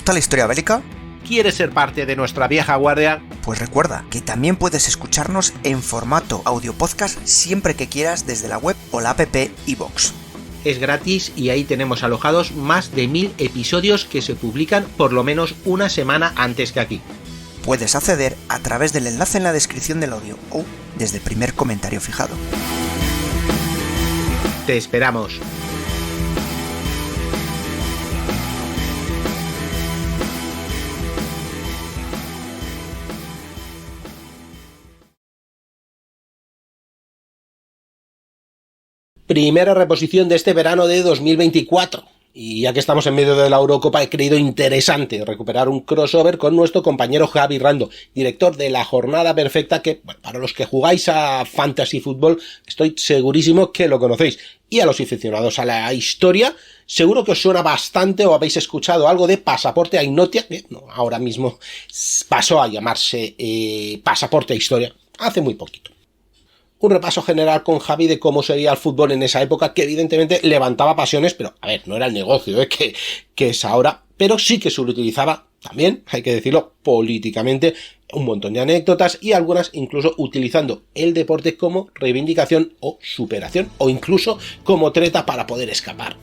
gusta la historia bélica? ¿Quieres ser parte de nuestra vieja guardia? Pues recuerda que también puedes escucharnos en formato audio podcast siempre que quieras desde la web o la app iVoox. Es gratis y ahí tenemos alojados más de 1000 episodios que se publican por lo menos una semana antes que aquí. Puedes acceder a través del enlace en la descripción del audio o desde el primer comentario fijado. Te esperamos. Primera reposición de este verano de 2024. Y ya que estamos en medio de la Eurocopa, he creído interesante recuperar un crossover con nuestro compañero Javi Rando, director de La Jornada Perfecta, que, bueno, para los que jugáis a Fantasy Football, estoy segurísimo que lo conocéis. Y a los aficionados a la historia, seguro que os suena bastante o habéis escuchado algo de Pasaporte a Ignotia, que ahora mismo pasó a llamarse Pasaporte a Historia, hace muy poquito. Un repaso general con Javi de cómo sería el fútbol en esa época, que evidentemente levantaba pasiones, pero a ver, no era el negocio que es ahora, pero sí que se lo utilizaba también, hay que decirlo, políticamente, un montón de anécdotas y algunas incluso utilizando el deporte como reivindicación o superación o incluso como treta para poder escapar.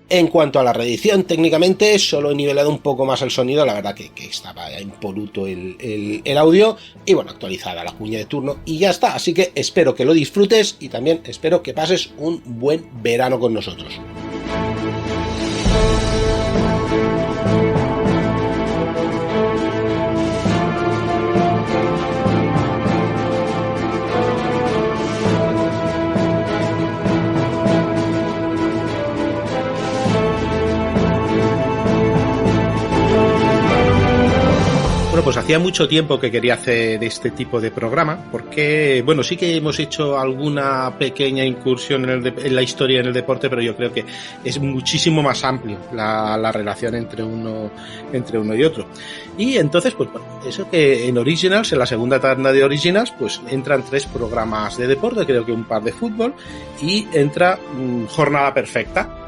En cuanto a la reedición, técnicamente solo he nivelado un poco más el sonido, la verdad que estaba impoluto el audio, y bueno, actualizada la cuña de turno y ya está, así que espero que lo disfrutes y también espero que pases un buen verano con nosotros. Bueno, pues hacía mucho tiempo que quería hacer este tipo de programa, porque, bueno, sí que hemos hecho alguna pequeña incursión en la historia en el deporte, pero yo creo que es muchísimo más amplio la relación entre uno y otro. Y entonces, pues bueno, eso que en Originals, en la segunda tanda de Originals, pues entran 3 programas de deporte, creo que un par de fútbol, y entra Jornada Perfecta.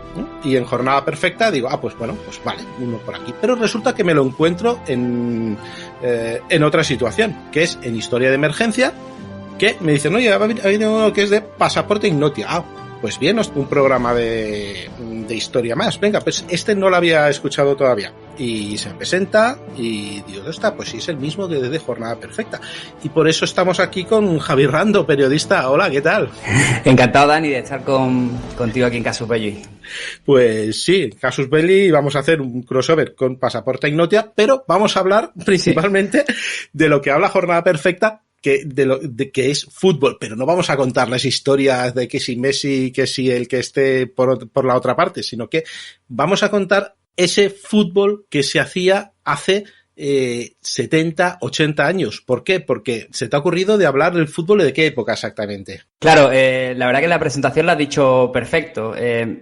Y en Jornada Perfecta digo, pues bueno, pues vale, uno por aquí. Pero resulta que me lo encuentro en otra situación, que es en Historia de Emergencia, que me dicen, oye, ha habido uno que es de Pasaporte Ignotia. Pues bien, un programa de historia más. Venga, pues este no lo había escuchado todavía. Y se me presenta y digo, ¿dónde está? Pues sí, es el mismo que de Jornada Perfecta. Y por eso estamos aquí con Javi Rando, periodista. Hola, ¿qué tal? Encantado, Dani, de estar contigo aquí en Casus Belli. Pues sí, Casus Belli, vamos a hacer un crossover con Pasaporte Ignotia, pero vamos a hablar principalmente de lo que habla Jornada Perfecta, de que es fútbol, pero no vamos a contar las historias de que si Messi, que si el que esté por la otra parte, sino que vamos a contar ese fútbol que se hacía hace 70, 80 años. ¿Por qué? Porque se te ha ocurrido de hablar del fútbol de qué época exactamente. Claro, la verdad que la presentación la has dicho perfecto.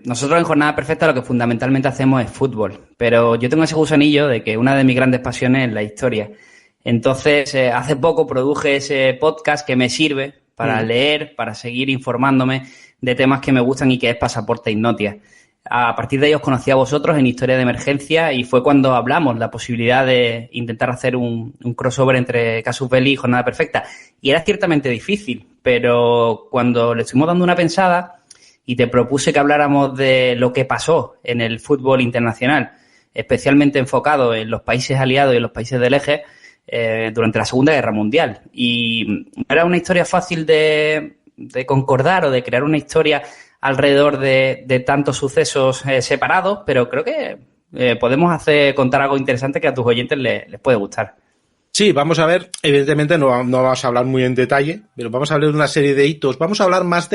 Nosotros en Jornada Perfecta lo que fundamentalmente hacemos es fútbol, pero yo tengo ese gusanillo de que una de mis grandes pasiones es la historia. Entonces, hace poco produje ese podcast que me sirve para leer, para seguir informándome de temas que me gustan y que es Pasaporte Ignotia. A partir de ahí os conocí a vosotros en Historia de Emergencia y fue cuando hablamos la posibilidad de intentar hacer un crossover entre Casus Belli y Jornada Perfecta. Y era ciertamente difícil, pero cuando le estuvimos dando una pensada y te propuse que habláramos de lo que pasó en el fútbol internacional, especialmente enfocado en los países aliados y en los países del eje, durante la Segunda Guerra Mundial. Y no era una historia fácil de concordar o de crear una historia alrededor de tantos sucesos separados, pero creo que podemos contar algo interesante que a tus oyentes les puede gustar. Sí, vamos a ver, evidentemente no vamos a hablar muy en detalle, pero vamos a hablar de una serie de hitos, vamos a hablar más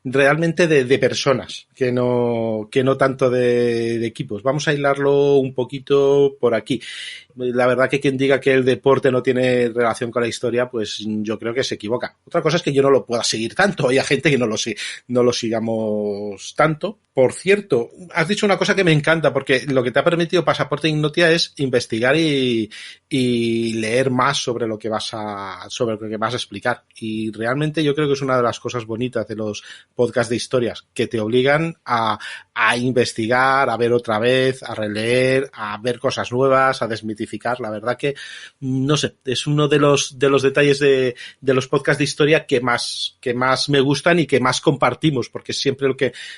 realmente de personas, que no tanto de equipos. Vamos a hilarlo un poquito por aquí. La verdad que quien diga que el deporte no tiene relación con la historia, pues yo creo que se equivoca. Otra cosa es que yo no lo pueda seguir tanto, hay gente que no lo sigamos tanto. Por cierto, has dicho una cosa que me encanta, porque lo que te ha permitido Pasaporte Ignotia es investigar y leer más sobre lo que vas a explicar. Y realmente yo creo que es una de las cosas bonitas de los podcasts de historias, que te obligan a investigar, a ver otra vez, a releer, a ver cosas nuevas, a desmitificar. La verdad que, no sé, es uno de los detalles de los podcasts de historia que más me gustan y que más compartimos, porque es siempre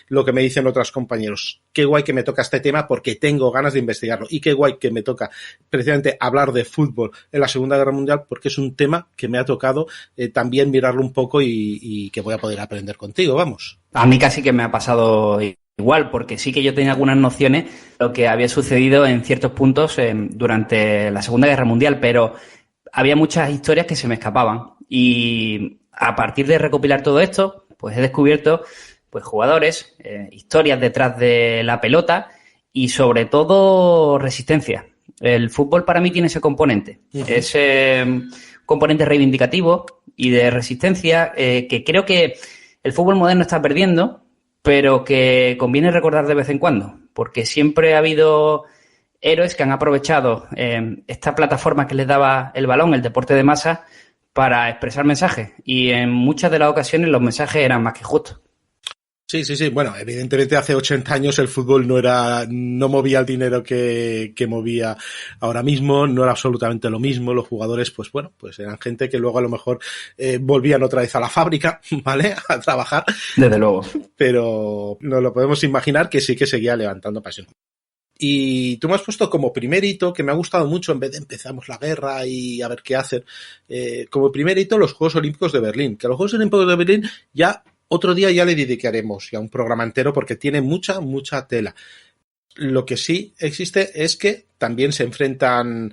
lo que me dicen otros compañeros. Qué guay que me toca este tema porque tengo ganas de investigarlo, y qué guay que me toca precisamente hablar de fútbol en la Segunda Guerra Mundial, porque es un tema que me ha tocado también mirarlo un poco y que voy a poder aprender contigo, vamos. A mí casi que me ha pasado igual, porque sí que yo tenía algunas nociones de lo que había sucedido en ciertos puntos durante la Segunda Guerra Mundial, pero había muchas historias que se me escapaban. Y a partir de recopilar todo esto, pues he descubierto pues jugadores, historias detrás de la pelota y sobre todo resistencia. El fútbol para mí tiene ese componente, ese componente reivindicativo y de resistencia que creo que el fútbol moderno está perdiendo, pero que conviene recordar de vez en cuando, porque siempre ha habido héroes que han aprovechado esta plataforma que les daba el balón, el deporte de masa, para expresar mensajes, y en muchas de las ocasiones los mensajes eran más que justos. Sí. Bueno, evidentemente hace 80 años el fútbol no movía el dinero que movía ahora mismo, no era absolutamente lo mismo. Los jugadores, pues eran gente que luego a lo mejor volvían otra vez a la fábrica, ¿vale? A trabajar. Desde luego. Pero nos lo podemos imaginar que sí que seguía levantando pasión. Y tú me has puesto como primer hito, que me ha gustado mucho, en vez de empezamos la guerra y a ver qué hacer, como primer hito los Juegos Olímpicos de Berlín. Que a los Juegos Olímpicos de Berlín otro día ya le dedicaremos ya un programa entero porque tiene mucha tela. Lo que sí existe es que también se enfrentan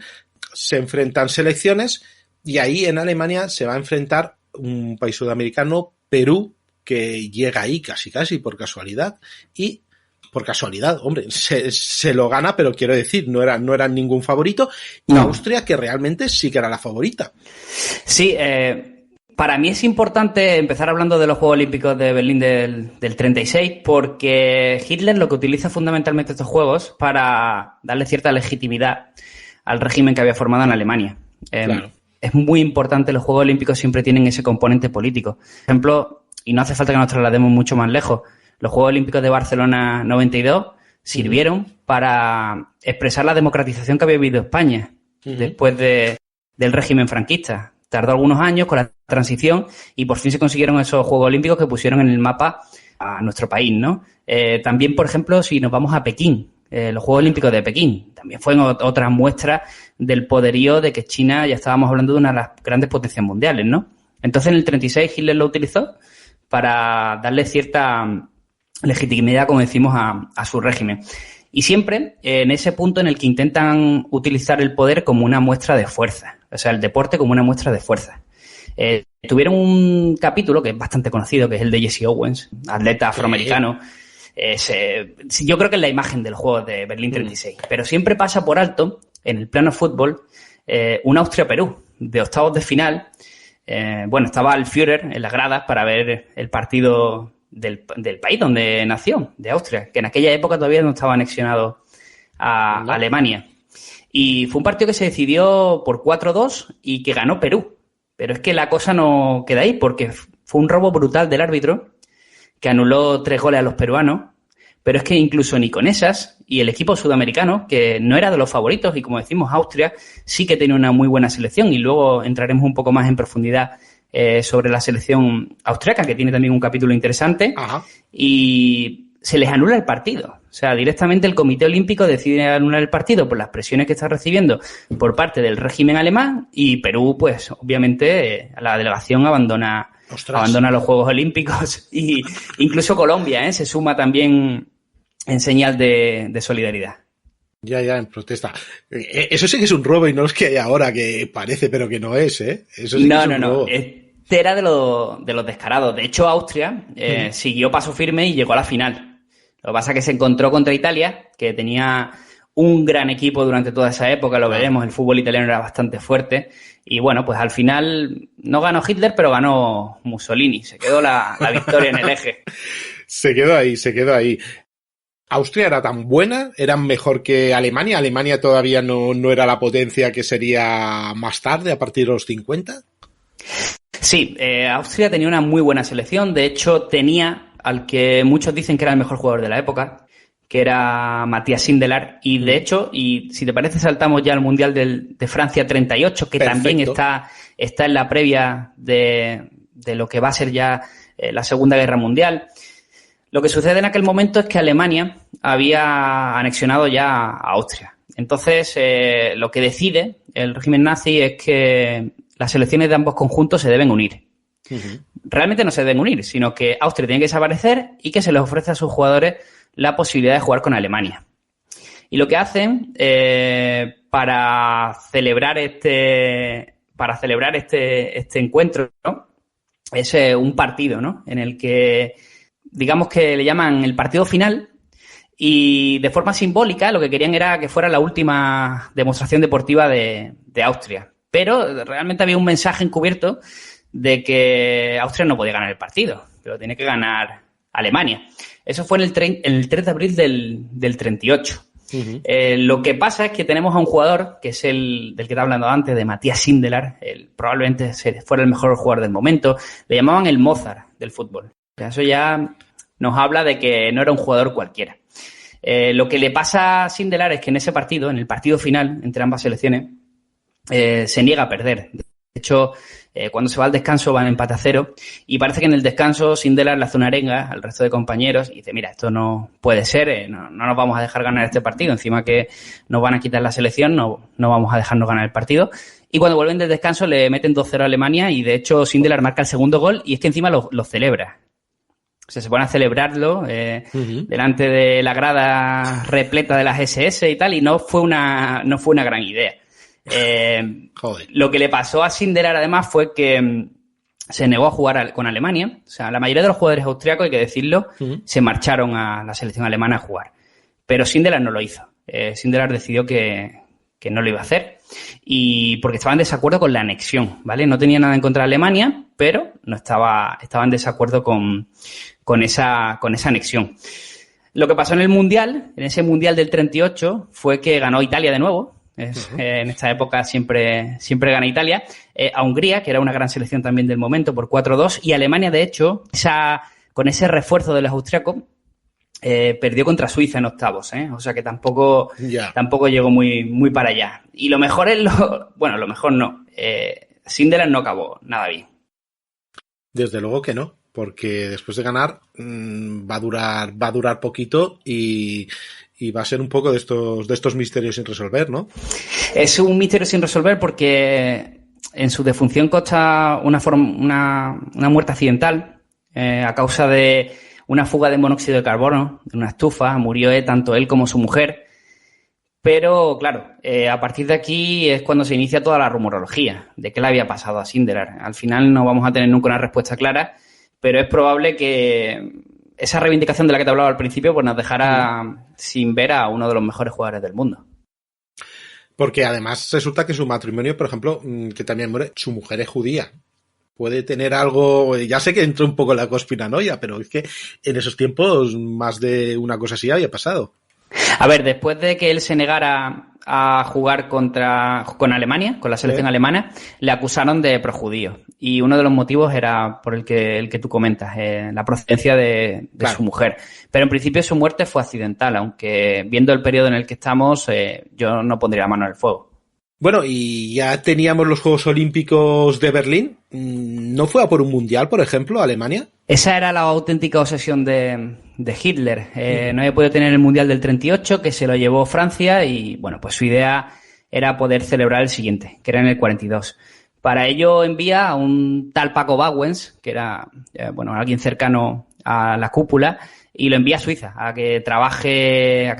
selecciones, y ahí en Alemania se va a enfrentar un país sudamericano, Perú, que llega ahí casi por casualidad, y por casualidad, hombre, se lo gana, pero quiero decir, no eran ningún favorito, y no. Austria, que realmente sí que era la favorita. Sí, para mí es importante empezar hablando de los Juegos Olímpicos de Berlín del 36, porque Hitler lo que utiliza fundamentalmente estos Juegos para darle cierta legitimidad al régimen que había formado en Alemania. Claro. Es muy importante, los Juegos Olímpicos siempre tienen ese componente político. Por ejemplo, y no hace falta que nos traslademos mucho más lejos, los Juegos Olímpicos de Barcelona 92 sirvieron para expresar la democratización que había vivido España después del régimen franquista. Tardó algunos años con la transición y por fin se consiguieron esos Juegos Olímpicos que pusieron en el mapa a nuestro país, ¿no? También, por ejemplo, si nos vamos a Pekín, los Juegos Olímpicos de Pekín, también fueron otra muestra del poderío de que China, ya estábamos hablando de una de las grandes potencias mundiales, ¿no? Entonces, en el 36 Hitler lo utilizó para darle cierta legitimidad, como decimos, a su régimen. Y siempre en ese punto en el que intentan utilizar el poder como una muestra de fuerza, o sea, el deporte como una muestra de fuerza. Tuvieron un capítulo que es bastante conocido, que es el de Jesse Owens, atleta afroamericano. Yo creo que es la imagen del juego de Berlín 36, pero siempre pasa por alto, en el plano fútbol, un Austria-Perú, de octavos de final. Estaba el Führer en las gradas para ver el partido del país donde nació, de Austria, que en aquella época todavía no estaba anexionado a Alemania. Y fue un partido que se decidió por 4-2 y que ganó Perú. Pero es que la cosa no queda ahí, porque fue un robo brutal del árbitro que anuló 3 goles a los peruanos. Pero es que incluso ni con esas, y el equipo sudamericano, que no era de los favoritos, y como decimos, Austria sí que tenía una muy buena selección, y luego entraremos un poco más en profundidad sobre la selección austriaca, que tiene también un capítulo interesante. Ajá. Y se les anula el partido. O sea, directamente el Comité Olímpico decide anular el partido por las presiones que está recibiendo por parte del régimen alemán, y Perú, pues, obviamente, la delegación abandona los Juegos Olímpicos, y incluso Colombia se suma también en señal de solidaridad. Ya, en protesta. Eso sí que es un robo, y no es que hay ahora, que parece, pero que no es, ¿eh? Eso sí que es un robo. Este era de los descarados. De hecho, Austria siguió paso firme y llegó a la final. Lo que pasa es que se encontró contra Italia, que tenía un gran equipo durante toda esa época, lo veremos, el fútbol italiano era bastante fuerte, y bueno, pues al final no ganó Hitler, pero ganó Mussolini, se quedó la victoria en el eje. Se quedó ahí. ¿Austria era tan buena? ¿Eran mejor que Alemania? ¿Alemania todavía no era la potencia que sería más tarde, a partir de los 50? Sí, Austria tenía una muy buena selección. De hecho, tenía al que muchos dicen que era el mejor jugador de la época, que era Matías Sindelar. Y de hecho, y si te parece, saltamos ya al Mundial de Francia 38, que Perfecto. también está en la previa de lo que va a ser ya la Segunda Guerra Mundial. Lo que sucede en aquel momento es que Alemania había anexionado ya a Austria. Entonces, lo que decide el régimen nazi es que las selecciones de ambos conjuntos se deben unir. Uh-huh. Realmente no se deben unir, sino que Austria tiene que desaparecer y que se les ofrece a sus jugadores la posibilidad de jugar con Alemania. Y lo que hacen para celebrar este encuentro, ¿no? Es un partido, ¿no? En el que, digamos que le llaman el partido final, y de forma simbólica lo que querían era que fuera la última demostración deportiva de Austria. Pero realmente había un mensaje encubierto de que Austria no podía ganar el partido, pero tiene que ganar Alemania. Eso fue en el 3 de abril del 38. Uh-huh. Lo que pasa es que tenemos a un jugador, que es el del que estaba hablando antes, de Matías Sindelar, probablemente fuera el mejor jugador del momento. Le llamaban el Mozart del fútbol. Eso ya nos habla de que no era un jugador cualquiera. Lo que le pasa a Sindelar es que en ese partido, en el partido final entre ambas selecciones, se niega a perder. De hecho, cuando se va al descanso van empate a 0 y parece que en el descanso Sindelar le hace una arenga al resto de compañeros y dice, mira, esto no puede ser, no nos vamos a dejar ganar este partido, encima que nos van a quitar la selección, no vamos a dejarnos ganar el partido. Y cuando vuelven del descanso le meten 2-0 a Alemania y de hecho Sindelar marca el segundo gol y es que encima lo celebra. O sea, se pone a celebrarlo uh-huh. delante de la grada repleta de las SS y tal, y no fue una gran idea. Lo que le pasó a Sindelar además fue que se negó a jugar con Alemania. O sea, la mayoría de los jugadores austriacos, hay que decirlo, uh-huh. se marcharon a la selección alemana a jugar. Pero Sindelar no lo hizo. Sindelar decidió que no lo iba a hacer. Y porque estaba en desacuerdo con la anexión, ¿vale? No tenía nada en contra de Alemania, pero estaba en desacuerdo con esa anexión. Lo que pasó en el Mundial, en ese Mundial del 38, fue que ganó Italia de nuevo. Uh-huh. En esta época siempre gana Italia. A Hungría, que era una gran selección también del momento, por 4-2. Y Alemania, de hecho, con ese refuerzo de los austriacos, perdió contra Suiza en octavos, ¿eh? O sea que tampoco llegó muy para allá. Y lo mejor es lo mejor no. Sindelar no acabó nada bien. Desde luego que no, porque después de ganar va a durar poquito y va a ser un poco de estos misterios sin resolver, ¿no? Es un misterio sin resolver porque en su defunción consta una muerte accidental a causa de una fuga de monóxido de carbono de una estufa. Murió tanto él como su mujer. Pero, claro, a partir de aquí es cuando se inicia toda la rumorología de qué le había pasado a Sindelar. Al final no vamos a tener nunca una respuesta clara, pero es probable que esa reivindicación de la que te hablaba al principio pues nos dejara sin ver a uno de los mejores jugadores del mundo. Porque además resulta que su matrimonio, por ejemplo, que también muere, su mujer es judía. Puede tener algo, ya sé que entró un poco en la conspiranoia, pero es que en esos tiempos más de una cosa así había pasado. A ver, después de que él se negara a jugar con Alemania, con la selección alemana, le acusaron de projudío. Y uno de los motivos era por el que tú comentas, la procedencia de claro. su mujer. Pero en principio su muerte fue accidental, aunque viendo el periodo en el que estamos, yo no pondría la mano en el fuego. Bueno, y ya teníamos los Juegos Olímpicos de Berlín. ¿No fue a por un mundial, por ejemplo, Alemania? Esa era la auténtica obsesión de Hitler. No había podido tener el Mundial del 38, que se lo llevó Francia, y bueno, pues su idea era poder celebrar el siguiente, que era en el 42. Para ello envía a un tal Paco Bauwens, que era alguien cercano a la cúpula, y lo envía a Suiza, a que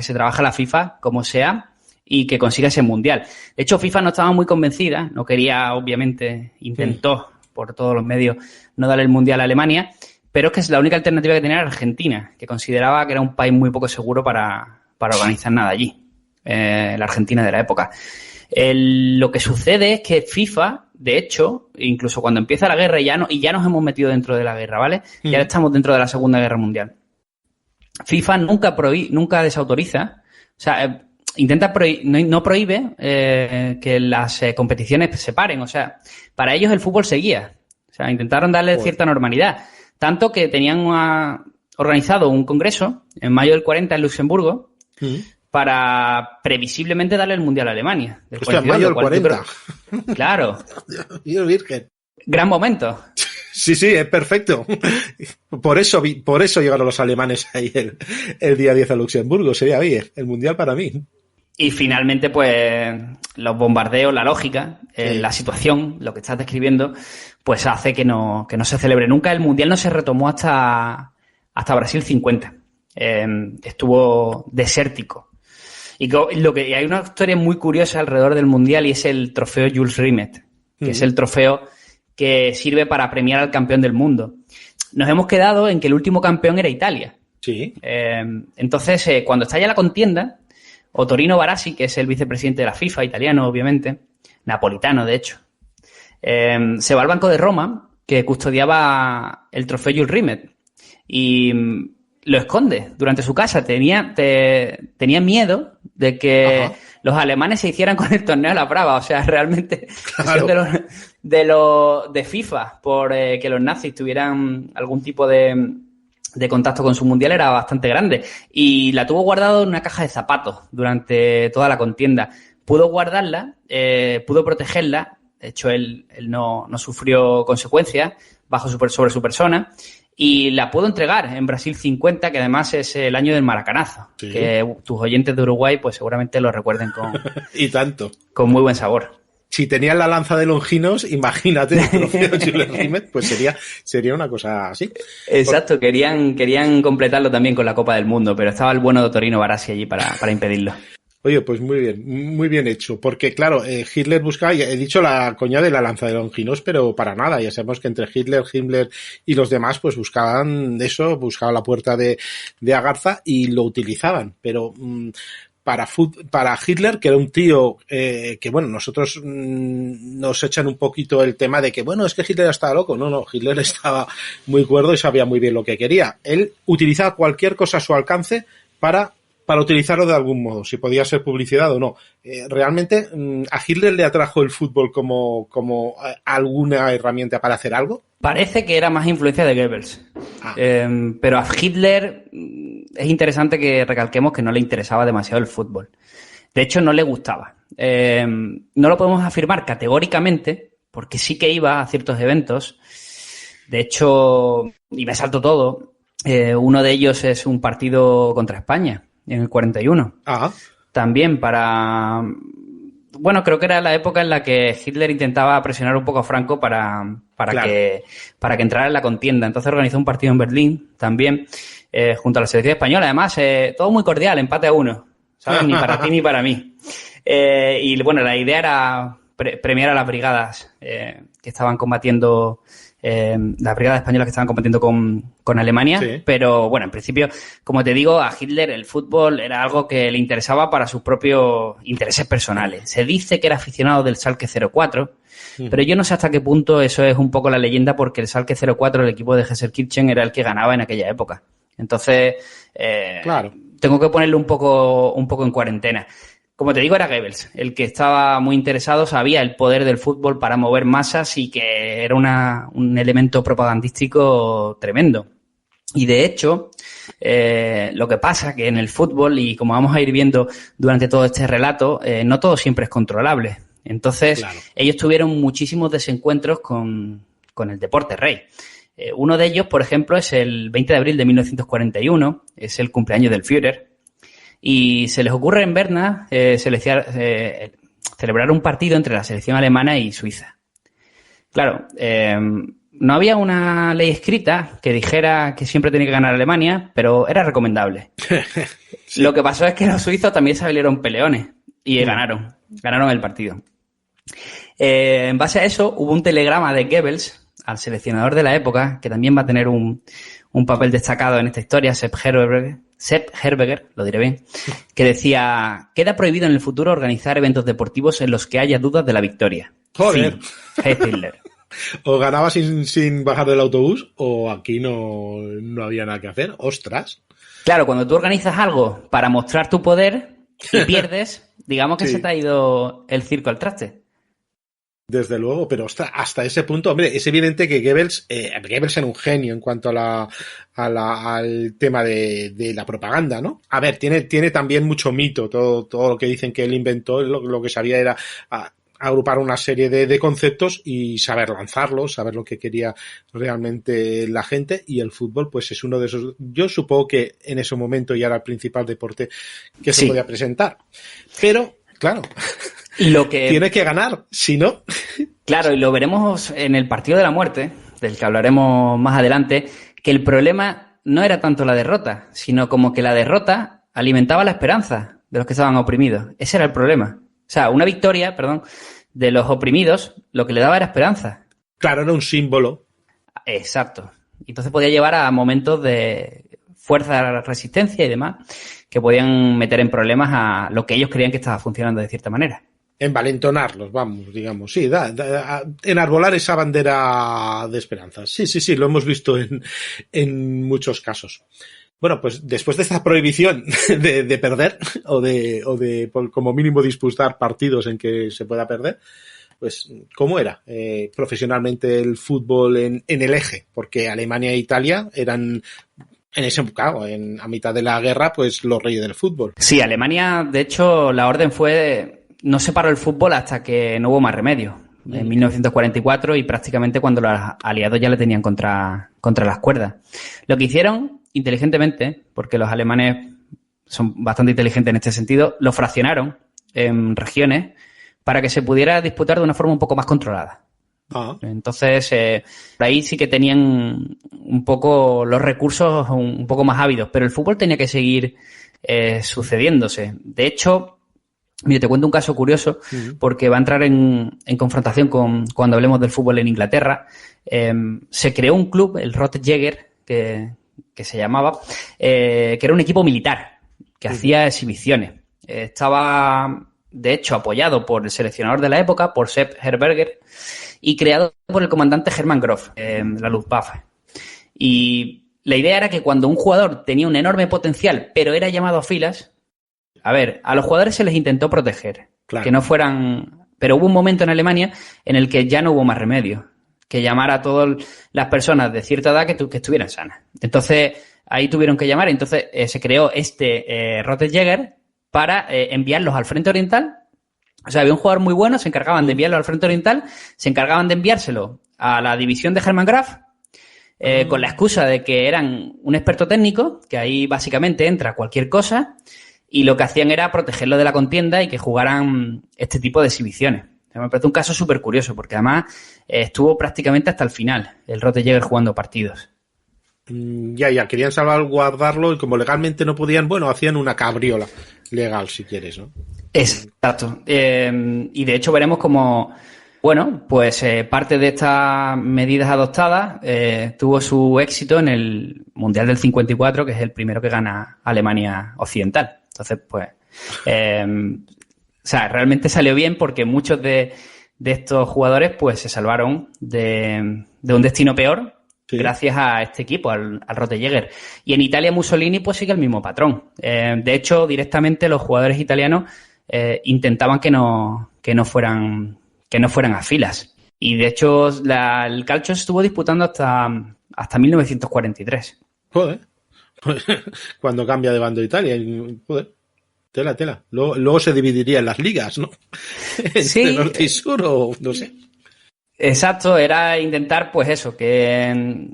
se trabaje la FIFA, como sea, y que consiga ese mundial. De hecho, FIFA no estaba muy convencida, no quería, obviamente, intentó por todos los medios no darle el mundial a Alemania, pero es que la única alternativa que tenía era Argentina, que consideraba que era un país muy poco seguro para organizar nada allí, la Argentina de la época. Lo que sucede es que FIFA, de hecho, incluso cuando empieza la guerra y ya nos hemos metido dentro de la guerra, ¿vale? Ya estamos dentro de la Segunda Guerra Mundial. FIFA nunca desautoriza, o sea, intenta no prohíbe que las competiciones se paren, o sea, para ellos el fútbol seguía, o sea, intentaron darle cierta normalidad, tanto que tenían organizado un congreso en mayo del 40 en Luxemburgo para previsiblemente darle el Mundial a Alemania. Hostia, mayo del 40. Claro. Dios virgen. Gran momento. Sí, es perfecto. Por eso llegaron los alemanes ahí el día 10 a Luxemburgo. Sería bien, el Mundial para mí. Y finalmente, pues, los bombardeos, la lógica, la situación, lo que estás describiendo, pues hace que no se celebre nunca. El Mundial no se retomó hasta Brasil 50. Estuvo desértico. Y hay una historia muy curiosa alrededor del Mundial y es el trofeo Jules Rimet, que es el trofeo que sirve para premiar al campeón del mundo. Nos hemos quedado en que el último campeón era Italia. Sí. Entonces, cuando estalla la contienda, Ottorino Barassi, que es el vicepresidente de la FIFA, italiano, obviamente, napolitano, de hecho, se va al Banco de Roma, que custodiaba el trofeo Jules Rimet, y lo esconde durante su casa. Tenía miedo de que los alemanes se hicieran con el torneo a la brava. O sea, realmente claro. de FIFA por que los nazis tuvieran algún tipo de contacto con su mundial era bastante grande. Y la tuvo guardado en una caja de zapatos durante toda la contienda. Pudo guardarla, pudo protegerla. De hecho, él no sufrió consecuencias sobre su persona. Y la puedo entregar en Brasil 50, que además es el año del maracanazo. Sí. Que tus oyentes de Uruguay pues seguramente lo recuerden y tanto. Con muy buen sabor. Si tenían la lanza de Longinos, imagínate el trofeo Jules Rimet, pues sería una cosa así. Exacto, querían completarlo también con la Copa del Mundo, pero estaba el bueno de Ottorino Barassi allí para impedirlo. Oye, pues muy bien hecho, porque claro, Hitler buscaba, he dicho la coña de la lanza de Longinos, pero para nada, ya sabemos que entre Hitler, Himmler y los demás, pues buscaban la puerta de Agartha y lo utilizaban, pero para Hitler, que era un tío que bueno, nosotros nos echan un poquito el tema de que bueno, es que Hitler estaba loco. No, Hitler estaba muy cuerdo y sabía muy bien lo que quería. Él utilizaba cualquier cosa a su alcance para utilizarlo de algún modo, si podía ser publicidad o no. ¿Realmente a Hitler le atrajo el fútbol como alguna herramienta para hacer algo? Parece que era más influencia de Goebbels. Pero a Hitler es interesante que recalquemos que no le interesaba demasiado el fútbol. De hecho, no le gustaba. No lo podemos afirmar categóricamente, porque sí que iba a ciertos eventos. De hecho, y me salto todo, uno de ellos es un partido contra España, en el 41. También bueno, creo que era la época en la que Hitler intentaba presionar un poco a Franco para claro, que entrara en la contienda. Entonces organizó un partido en Berlín también, junto a la selección española. Además, todo muy cordial, empate a 1, ¿sabes? Ni para ti ni para mí. Y bueno, la idea era premiar a las brigadas que estaban combatiendo, las brigadas españolas que estaban combatiendo con Alemania, sí. Pero bueno, en principio, como te digo, a Hitler el fútbol era algo que le interesaba para sus propios intereses personales. Se dice que era aficionado del Schalke 04, pero yo no sé hasta qué punto eso es un poco la leyenda, porque el Schalke 04, el equipo de Gelsenkirchen, era el que ganaba en aquella época. Entonces, claro, tengo que ponerlo un poco en cuarentena. Como te digo, era Goebbels el que estaba muy interesado, sabía el poder del fútbol para mover masas y que era un elemento propagandístico tremendo. Y de hecho, lo que pasa que en el fútbol, y como vamos a ir viendo durante todo este relato, no todo siempre es controlable. Entonces, claro, ellos tuvieron muchísimos desencuentros con el deporte rey. Uno de ellos, por ejemplo, es el 20 de abril de 1941, es el cumpleaños del Führer. Y se les ocurre en Berna celebrar un partido entre la selección alemana y Suiza. Claro, no había una ley escrita que dijera que siempre tenía que ganar Alemania, pero era recomendable. Sí. Lo que pasó es que los suizos también salieron peleones y ganaron el partido. En base a eso, hubo un telegrama de Goebbels al seleccionador de la época, que también va a tener un papel destacado en esta historia, Sepp Herberger, lo diré bien, que decía: queda prohibido en el futuro organizar eventos deportivos en los que haya dudas de la victoria. Joder. Fin. Hitler. O ganaba sin bajar del autobús, o aquí no había nada que hacer. ¡Ostras! Claro, cuando tú organizas algo para mostrar tu poder y pierdes, digamos que Sí. se te ha ido el circo al traste. Desde luego, pero hasta ese punto, hombre, es evidente que Goebbels era un genio en cuanto al tema de la propaganda, ¿no? A ver, tiene también mucho mito, todo lo que dicen que él inventó, lo que sabía era agrupar una serie de conceptos y saber lanzarlos, saber lo que quería realmente la gente, y el fútbol pues es uno de esos. Yo supongo que en ese momento ya era el principal deporte que se Sí. podía presentar, pero claro, Lo que, tiene que ganar, si no. claro, y lo veremos en el partido de la muerte, del que hablaremos más adelante, que el problema no era tanto la derrota, sino como que la derrota alimentaba la esperanza de los que estaban oprimidos. Ese era el problema. O sea, una victoria, perdón, de los oprimidos, lo que le daba era esperanza. Claro, era un símbolo. Exacto. Entonces podía llevar a momentos de fuerza, resistencia y demás, que podían meter en problemas a lo que ellos creían que estaba funcionando de cierta manera. Envalentonarlos, vamos, digamos. Sí, enarbolar esa bandera de esperanza. Sí, lo hemos visto en muchos casos. Bueno, pues después de esta prohibición de perder o de como mínimo disputar partidos en que se pueda perder, pues ¿cómo era profesionalmente el fútbol en el eje? Porque Alemania e Italia eran en ese claro, a mitad de la guerra, pues los reyes del fútbol. Sí, Alemania, de hecho, la orden fue no se paró el fútbol hasta que no hubo más remedio. En 1944 y prácticamente cuando los aliados ya le tenían contra las cuerdas. Lo que hicieron inteligentemente, porque los alemanes son bastante inteligentes en este sentido, lo fraccionaron en regiones para que se pudiera disputar de una forma un poco más controlada. Ah. Entonces, por ahí sí que tenían un poco los recursos un poco más ávidos, pero el fútbol tenía que seguir sucediéndose. De hecho, mira, te cuento un caso curioso porque va a entrar en confrontación con cuando hablemos del fútbol en Inglaterra. Se creó un club, el Rotjäger, que se llamaba, que era un equipo militar que hacía exhibiciones. Estaba, de hecho, apoyado por el seleccionador de la época, por Sepp Herberger, y creado por el comandante Hermann Groff, la Luftwaffe. Y la idea era que cuando un jugador tenía un enorme potencial, pero era llamado a filas, a ver, a los jugadores se les intentó proteger, claro, que no fueran. Pero hubo un momento en Alemania en el que ya no hubo más remedio que llamar a todas las personas de cierta edad que estuvieran sanas. Entonces, ahí tuvieron que llamar. Entonces, se creó Rotjäger para enviarlos al Frente Oriental. O sea, había un jugador muy bueno, se encargaban de enviarlo al Frente Oriental, se encargaban de enviárselo a la división de Hermann Graf, con la excusa de que eran un experto técnico, que ahí básicamente entra cualquier cosa, y lo que hacían era protegerlo de la contienda y que jugaran este tipo de exhibiciones. Me parece un caso súper curioso, porque además estuvo prácticamente hasta el final el Rotjäger jugando partidos. Ya, querían salvaguardarlo y como legalmente no podían, bueno, hacían una cabriola legal, si quieres, ¿no? Exacto. Y de hecho veremos como, bueno, pues parte de estas medidas adoptadas tuvo su éxito en el Mundial del 54, que es el primero que gana Alemania Occidental. Entonces, pues, o sea, realmente salió bien porque muchos de estos jugadores, pues, se salvaron de un destino peor, sí, gracias a este equipo, al Rotjäger. Y en Italia Mussolini, pues, sigue el mismo patrón. De hecho, directamente los jugadores italianos intentaban que no fueran a filas. Y de hecho, el calcio se estuvo disputando hasta 1943. Joder. Cuando cambia de bando Italia. Joder. Tela. Luego se dividiría en las ligas, ¿no? Sí. Entre norte y sur o no sé. Exacto, era intentar, pues eso, que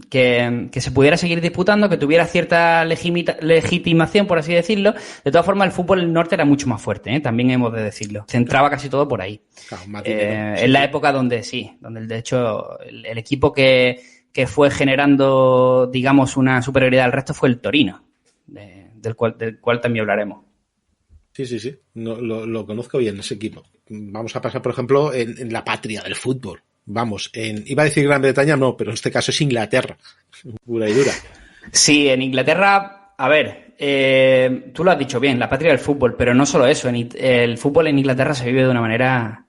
se pudiera seguir disputando, que tuviera cierta legitimación, por así decirlo. De todas formas, el fútbol del norte era mucho más fuerte, ¿eh? También hemos de decirlo. Centraba casi todo por ahí. Claro, en la época donde de hecho el equipo que fue generando, digamos, una superioridad al resto fue el Torino, del cual también hablaremos. Sí. No, lo conozco bien, ese equipo. Vamos a pasar, por ejemplo, en la patria del fútbol. Vamos, iba a decir Gran Bretaña, no, pero en este caso es Inglaterra, pura y dura. Sí, en Inglaterra, a ver, tú lo has dicho bien, la patria del fútbol, pero no solo eso, el fútbol en Inglaterra se vive de una manera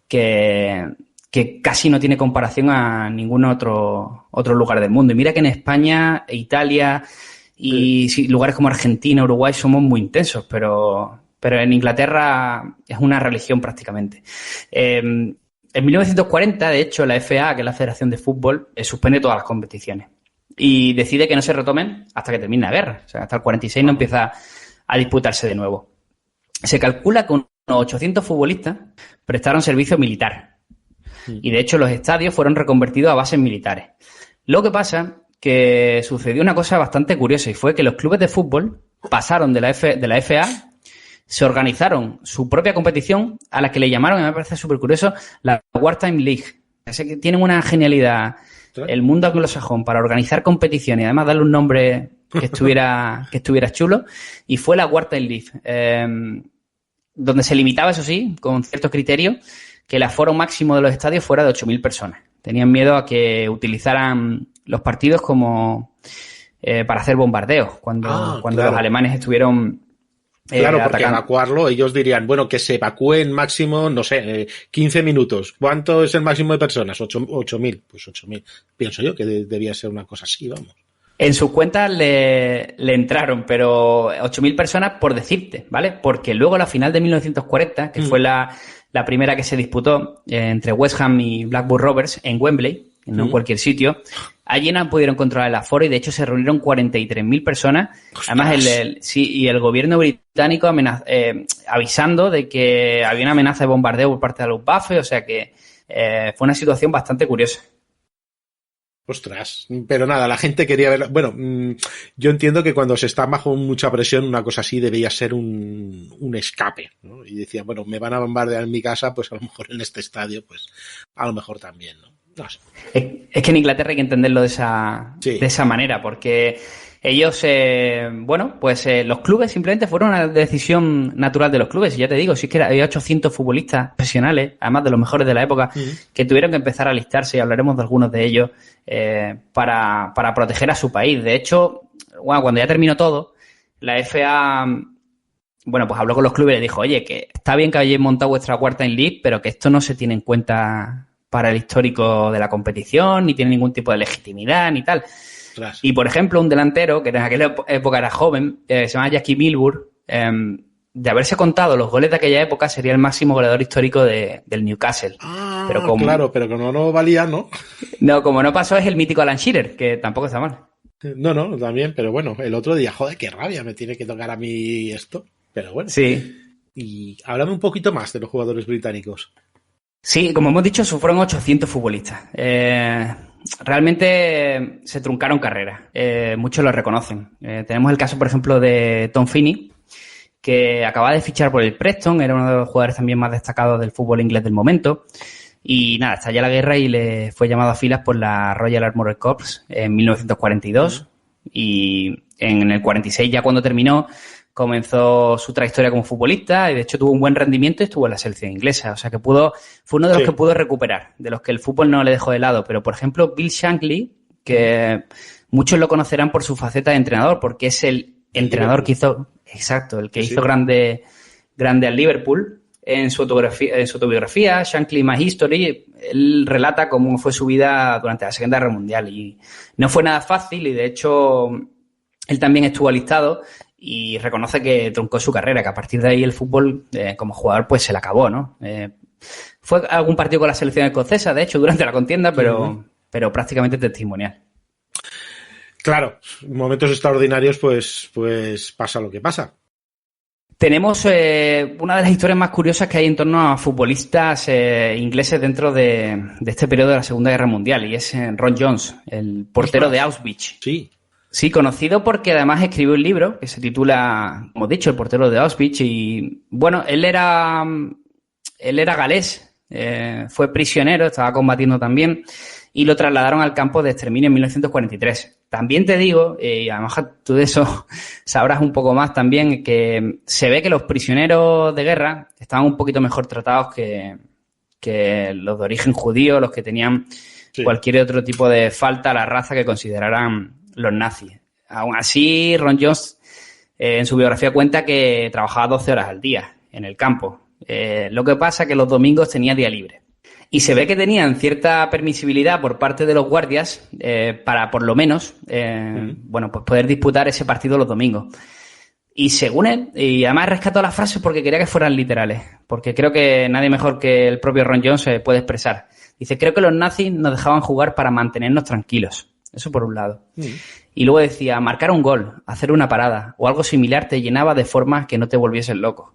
que casi no tiene comparación a ningún otro lugar del mundo. Y mira que en España, Italia Y sí, lugares como Argentina, Uruguay somos muy intensos, pero en Inglaterra es una religión prácticamente. En 1940, de hecho, la FA, que es la Federación de Fútbol, suspende todas las competiciones y decide que no se retomen hasta que termine la guerra. O sea, hasta el 46 no empieza a disputarse de nuevo. Se calcula que unos 800 futbolistas prestaron servicio militar. Y, de hecho, los estadios fueron reconvertidos a bases militares. Lo que pasa que sucedió una cosa bastante curiosa y fue que los clubes de fútbol pasaron de la FA, se organizaron su propia competición a la que le llamaron, y me parece súper curioso, la Wartime League. Así que tienen una genialidad el mundo anglosajón para organizar competiciones y además darle un nombre que estuviera chulo, y fue la Wartime League, donde se limitaba, eso sí, con ciertos criterios, que el aforo máximo de los estadios fuera de 8.000 personas. Tenían miedo a que utilizaran los partidos como para hacer bombardeos, cuando los alemanes estuvieron claro, porque atacando. evacuarlo, ellos dirían, bueno, que se evacúen máximo, no sé, 15 minutos. ¿Cuánto es el máximo de personas? 8.000. Pues 8.000. Pienso yo que debía ser una cosa así, vamos. En sus cuentas le entraron, pero 8.000 personas por decirte, ¿vale? Porque luego la final de 1940, que fue la primera que se disputó entre West Ham y Blackburn Rovers en Wembley, no en cualquier sitio, allí no pudieron controlar el aforo y de hecho se reunieron 43.000 personas. ¡Ostras! Además, el gobierno británico avisando de que había una amenaza de bombardeo por parte de la Luftwaffe, o sea que fue una situación bastante curiosa. Ostras, pero nada, la gente quería verlo. Bueno, yo entiendo que cuando se está bajo mucha presión, una cosa así debía ser un escape, ¿no? Y decía, bueno, me van a bombardear en mi casa, pues a lo mejor en este estadio, pues a lo mejor también, ¿no? No sé. Es que en Inglaterra hay que entenderlo de esa manera, porque ellos, los clubes simplemente fueron una decisión natural de los clubes. Y ya te digo, si es que había 800 futbolistas profesionales, además de los mejores de la época, que tuvieron que empezar a alistarse, y hablaremos de algunos de ellos, para proteger a su país. De hecho, cuando ya terminó todo, la FA, pues habló con los clubes y les dijo, oye, que está bien que hayáis montado vuestra Wartime League, pero que esto no se tiene en cuenta para el histórico de la competición, ni tiene ningún tipo de legitimidad, ni tal. Claro. Y, por ejemplo, un delantero, que en aquella época era joven, se llama Jackie Milburn, de haberse contado los goles de aquella época, sería el máximo goleador histórico del Newcastle. Pero como no valía, ¿no? No, como no pasó, es el mítico Alan Shearer, que tampoco está mal. No, también, pero bueno, el otro día, joder, qué rabia, me tiene que tocar a mí esto. Pero bueno. Sí. Y háblame un poquito más de los jugadores británicos. Sí, como hemos dicho, fueron 800 futbolistas. Realmente se truncaron carreras. Muchos lo reconocen. Tenemos el caso, por ejemplo, de Tom Finney, que acaba de fichar por el Preston, era uno de los jugadores también más destacados del fútbol inglés del momento. Y nada, estalló la guerra y le fue llamado a filas por la Royal Armoured Corps en 1942. Y en el 46, ya cuando terminó, comenzó su trayectoria como futbolista y de hecho tuvo un buen rendimiento y estuvo en la selección inglesa. O sea que fue uno de los que pudo recuperar, de los que el fútbol no le dejó de lado. Pero, por ejemplo, Bill Shankly, que muchos lo conocerán por su faceta de entrenador, porque es el entrenador que hizo, el que hizo grande al Liverpool. En su autobiografía, Shankly My History, él relata cómo fue su vida durante la Segunda Guerra Mundial y no fue nada fácil y de hecho él también estuvo alistado y reconoce que truncó su carrera, que a partir de ahí el fútbol como jugador pues se le acabó, ¿no? Fue algún partido con la selección escocesa, de hecho, durante la contienda, pero prácticamente testimonial. Claro, en momentos extraordinarios pues pasa lo que pasa. Tenemos una de las historias más curiosas que hay en torno a futbolistas ingleses dentro de este periodo de la Segunda Guerra Mundial, y es Ron Jones, el portero de Auschwitz. Sí, conocido porque además escribió un libro que se titula, como he dicho, El portero de Auschwitz, y bueno, él era galés, fue prisionero, estaba combatiendo también, y lo trasladaron al campo de exterminio en 1943. También te digo, y además tú de eso sabrás un poco más también, que se ve que los prisioneros de guerra estaban un poquito mejor tratados que los de origen judío, los que tenían cualquier otro tipo de falta a la raza que consideraran los nazis. Aún así, Ron Jones en su biografía cuenta que trabajaba 12 horas al día en el campo. Lo que pasa es que los domingos tenía día libre. Y se ve que tenían cierta permisibilidad por parte de los guardias para, por lo menos, pues poder disputar ese partido los domingos. Y según él, y además rescató las frases porque quería que fueran literales, porque creo que nadie mejor que el propio Ron Jones se puede expresar. Dice, creo que los nazis nos dejaban jugar para mantenernos tranquilos. Eso por un lado. Y luego decía, marcar un gol, hacer una parada o algo similar te llenaba de formas que no te volviesen loco.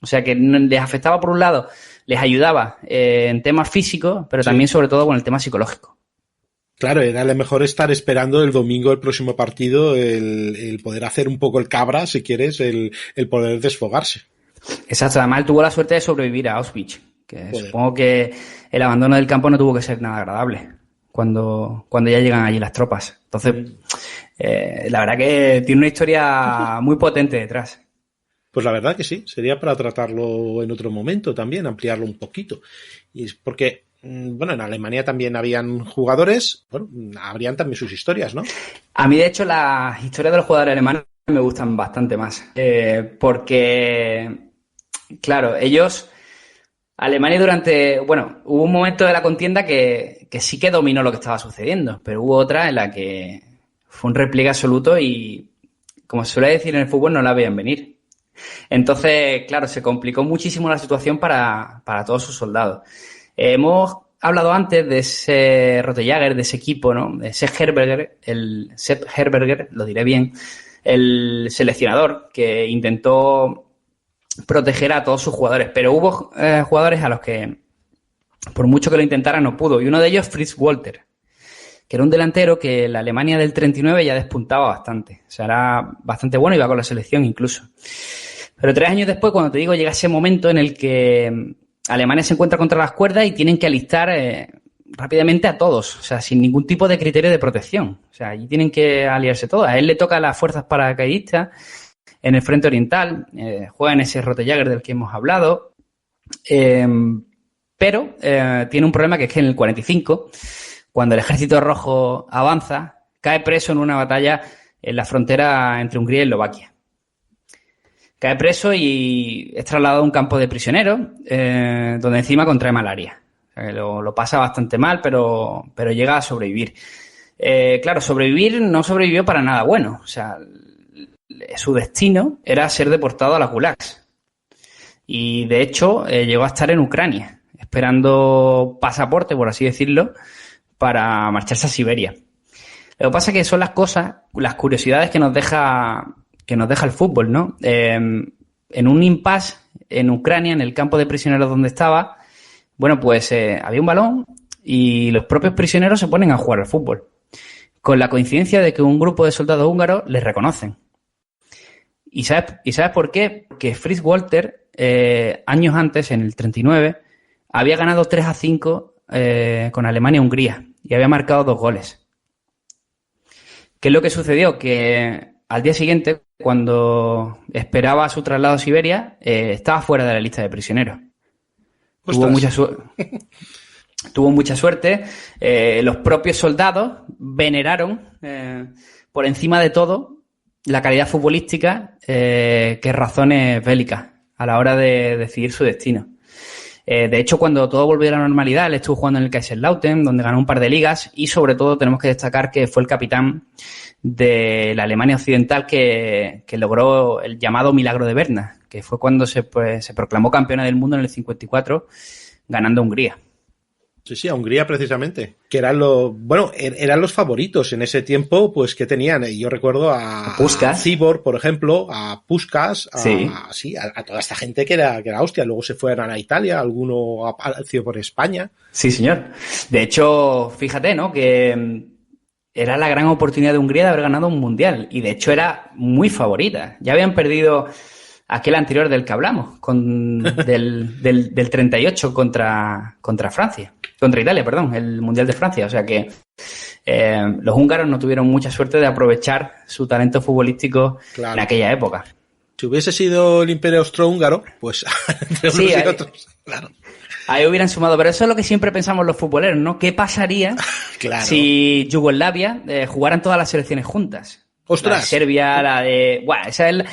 O sea que les afectaba por un lado, les ayudaba en temas físicos, pero también sobre todo con el tema psicológico. Claro, era lo mejor estar esperando el domingo el próximo partido, el poder hacer un poco el cabra, si quieres, el poder desfogarse. Exacto, además él tuvo la suerte de sobrevivir a Auschwitz, que supongo que el abandono del campo no tuvo que ser nada agradable cuando ya llegan allí las tropas. Entonces, la verdad que tiene una historia muy potente detrás. Pues la verdad que sí, sería para tratarlo en otro momento también, ampliarlo un poquito. Y es porque, bueno, en Alemania también habían jugadores, bueno, habrían también sus historias, ¿no? A mí, de hecho, las historias de los jugadores alemanes me gustan bastante más, porque, claro, Alemania hubo un momento de la contienda que sí que dominó lo que estaba sucediendo, pero hubo otra en la que fue un repliegue absoluto y, como se suele decir en el fútbol, no la veían venir. Entonces, claro, se complicó muchísimo la situación para todos sus soldados. Hemos hablado antes de ese Rottenjäger, de ese equipo, ¿no? De Sepp Herberger, lo diré bien, el seleccionador que intentó proteger a todos sus jugadores, pero hubo jugadores a los que, por mucho que lo intentaran, no pudo. Y uno de ellos, Fritz Walter, que era un delantero que en la Alemania del 39 ya despuntaba bastante. O sea, era bastante bueno, iba con la selección incluso. Pero 3 años después, cuando te digo, llega ese momento en el que Alemania se encuentra contra las cuerdas y tienen que alistar rápidamente a todos, o sea, sin ningún tipo de criterio de protección. O sea, allí tienen que aliarse todos. A él le toca las fuerzas paracaidistas en el frente oriental, juega en ese Rottenjäger del que hemos hablado, pero tiene un problema, que es que en el 45, cuando el ejército rojo avanza, cae preso en una batalla en la frontera entre Hungría y Eslovaquia. Cae preso y es trasladado a un campo de prisioneros, donde encima contrae malaria. O sea, que lo pasa bastante mal, pero llega a sobrevivir. Claro, no sobrevivió para nada bueno. O sea, su destino era ser deportado a las gulags. Y, de hecho, llegó a estar en Ucrania, esperando pasaporte, por así decirlo, para marcharse a Siberia. Lo que pasa es que son las curiosidades que nos deja el fútbol, ¿no? En un impasse en Ucrania, en el campo de prisioneros donde estaba, bueno, pues había un balón y los propios prisioneros se ponen a jugar al fútbol, con la coincidencia de que un grupo de soldados húngaros les reconocen. ¿Y sabes por qué? Porque Fritz Walter, años antes, en el 39, había ganado 3-5 con Alemania-Hungría y había marcado 2 goles. ¿Qué es lo que sucedió? Que al día siguiente, cuando esperaba su traslado a Siberia, estaba fuera de la lista de prisioneros. Tuvo mucha suerte. Los propios soldados veneraron, por encima de todo, la calidad futbolística que razones bélicas a la hora de decidir su destino. De hecho, cuando todo volvió a la normalidad, él estuvo jugando en el Kaiserslautern, donde ganó un par de ligas, y sobre todo tenemos que destacar que fue el capitán de la Alemania Occidental que logró el llamado Milagro de Berna, que fue cuando se proclamó campeona del mundo en el 54, ganando a Hungría. Sí, a Hungría precisamente, que eran los favoritos en ese tiempo, pues que tenían, yo recuerdo a Cibor, por ejemplo, a Puskás, a toda esta gente que era Austria, luego se fueron a Italia, alguno apareció por España. Sí, señor. De hecho, fíjate, ¿no?, que era la gran oportunidad de Hungría de haber ganado un mundial, y de hecho era muy favorita. Ya habían perdido aquel anterior del que hablamos, del 38 contra Francia. Contra Italia, perdón, el Mundial de Francia. O sea que los húngaros no tuvieron mucha suerte de aprovechar su talento futbolístico en aquella época. Si hubiese sido el Imperio Austrohúngaro, pues entre unos y otros, claro. Ahí hubieran sumado, pero eso es lo que siempre pensamos los futboleros, ¿no? ¿Qué pasaría si Yugoslavia jugaran todas las selecciones juntas? ¡Ostras! La de Serbia, la de... Bueno, esa es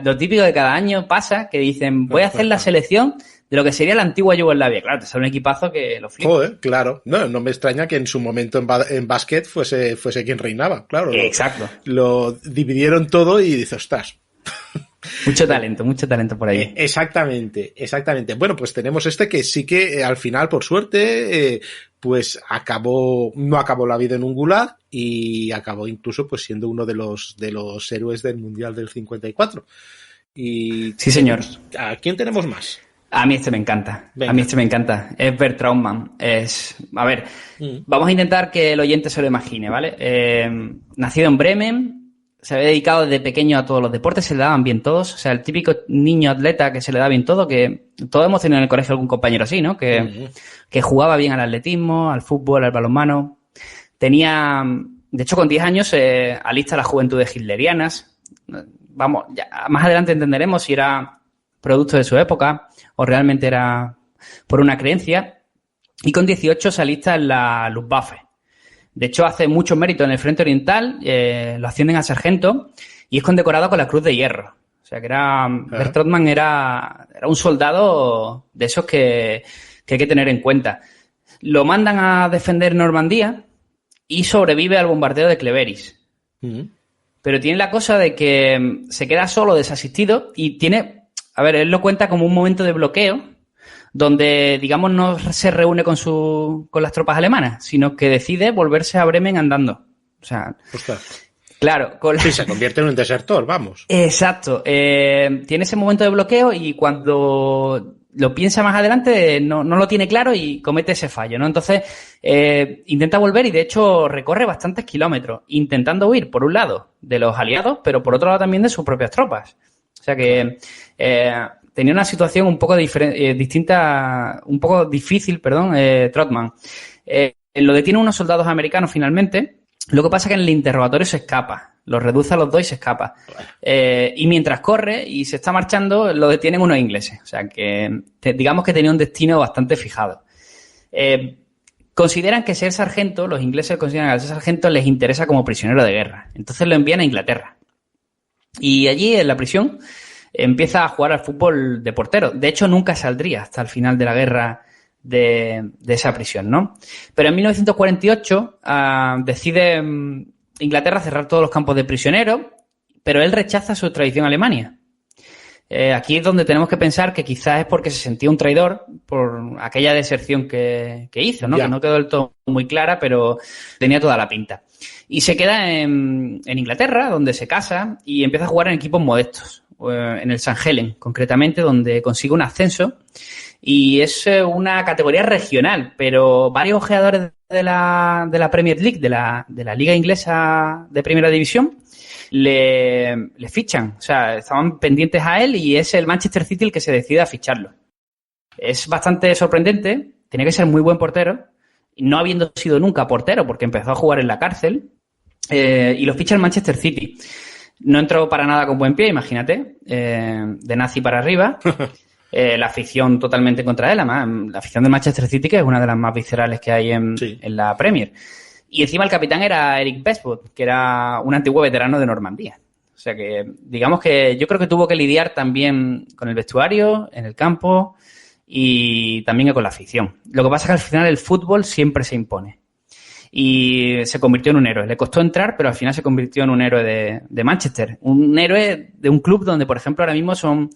lo típico de cada año pasa, que dicen, voy a hacer la selección lo que sería la antigua Yugoslavia. Claro, te sale un equipazo que lo flipa. Joder, claro. No me extraña que en su momento en básquet fuese quien reinaba, claro. Exacto. Lo dividieron todo y dice, ostras. Mucho talento por ahí. Exactamente. Bueno, pues tenemos que sí que al final, por suerte, pues no acabó la vida en un gulag y acabó incluso pues siendo uno de los héroes del Mundial del 54. Y sí, señor. ¿A quién tenemos más? A mí me encanta. Venga. A mí me encanta. Es Bert Trautmann. A ver, vamos a intentar que el oyente se lo imagine, ¿vale? Nacido en Bremen, se había dedicado desde pequeño a todos los deportes, se le daban bien todos. O sea, el típico niño atleta que se le da bien todo, que todos hemos tenido en el colegio algún compañero así, ¿no? Que jugaba bien al atletismo, al fútbol, al balonmano. Tenía, de hecho, con 10 años alista las juventudes hitlerianas. Vamos, ya, más adelante entenderemos si era producto de su época o realmente era por una creencia. Y con 18 se alista en la Luftwaffe. De hecho, hace mucho mérito en el frente oriental, lo ascienden a sargento y es condecorado con la Cruz de Hierro. O sea, que Bert Trautmann era un soldado de esos que hay que tener en cuenta. Lo mandan a defender Normandía y sobrevive al bombardeo de Cleveris. Pero tiene la cosa de que se queda solo, desasistido y él lo cuenta como un momento de bloqueo donde, digamos, no se reúne con las tropas alemanas, sino que decide volverse a Bremen andando. O sea, claro. Sí, se convierte en un desertor, vamos. Exacto. Tiene ese momento de bloqueo y cuando lo piensa más adelante no lo tiene claro y comete ese fallo, ¿no? Entonces, intenta volver y, de hecho, recorre bastantes kilómetros, intentando huir, por un lado, de los aliados, pero por otro lado también de sus propias tropas. O sea que tenía una situación un poco distinta, un poco difícil, Trautmann. Lo detienen unos soldados americanos finalmente. Lo que pasa es que en el interrogatorio se escapa. Los reduce a los dos y se escapa. Y mientras corre y se está marchando, lo detienen unos ingleses. O sea que, digamos que tenía un destino bastante fijado. Consideran que ser sargento, los ingleses consideran que ser sargento les interesa como prisionero de guerra. Entonces lo envían a Inglaterra. Y allí, en la prisión, empieza a jugar al fútbol de portero. De hecho, nunca saldría hasta el final de la guerra de esa prisión, ¿no? Pero en 1948 decide Inglaterra cerrar todos los campos de prisioneros, pero él rechaza su extradición a Alemania. Aquí es donde tenemos que pensar que quizás es porque se sentía un traidor por aquella deserción que hizo, ¿no? Que no quedó del todo muy clara, pero tenía toda la pinta. Y se queda en Inglaterra, donde se casa y empieza a jugar en equipos modestos. En el St. Helens, concretamente, donde consigue un ascenso y es una categoría regional, pero varios ojeadores de la Premier League, de la Liga Inglesa de Primera División, le fichan. O sea, estaban pendientes a él y es el Manchester City el que se decide a ficharlo. Es bastante sorprendente, tenía que ser muy buen portero, no habiendo sido nunca portero porque empezó a jugar en la cárcel, y lo ficha el Manchester City. No entró para nada con buen pie, imagínate, de nazi para arriba. La afición totalmente contra él, además, la afición de Manchester City, que es una de las más viscerales que hay en la Premier. Y encima el capitán era Eric Beswood, que era un antiguo veterano de Normandía. O sea que, digamos que yo creo que tuvo que lidiar también con el vestuario, en el campo y también con la afición. Lo que pasa es que al final el fútbol siempre se impone. Y se convirtió en un héroe. Le costó entrar, pero al final se convirtió en un héroe de Manchester. Un héroe de un club donde, por ejemplo, ahora mismo son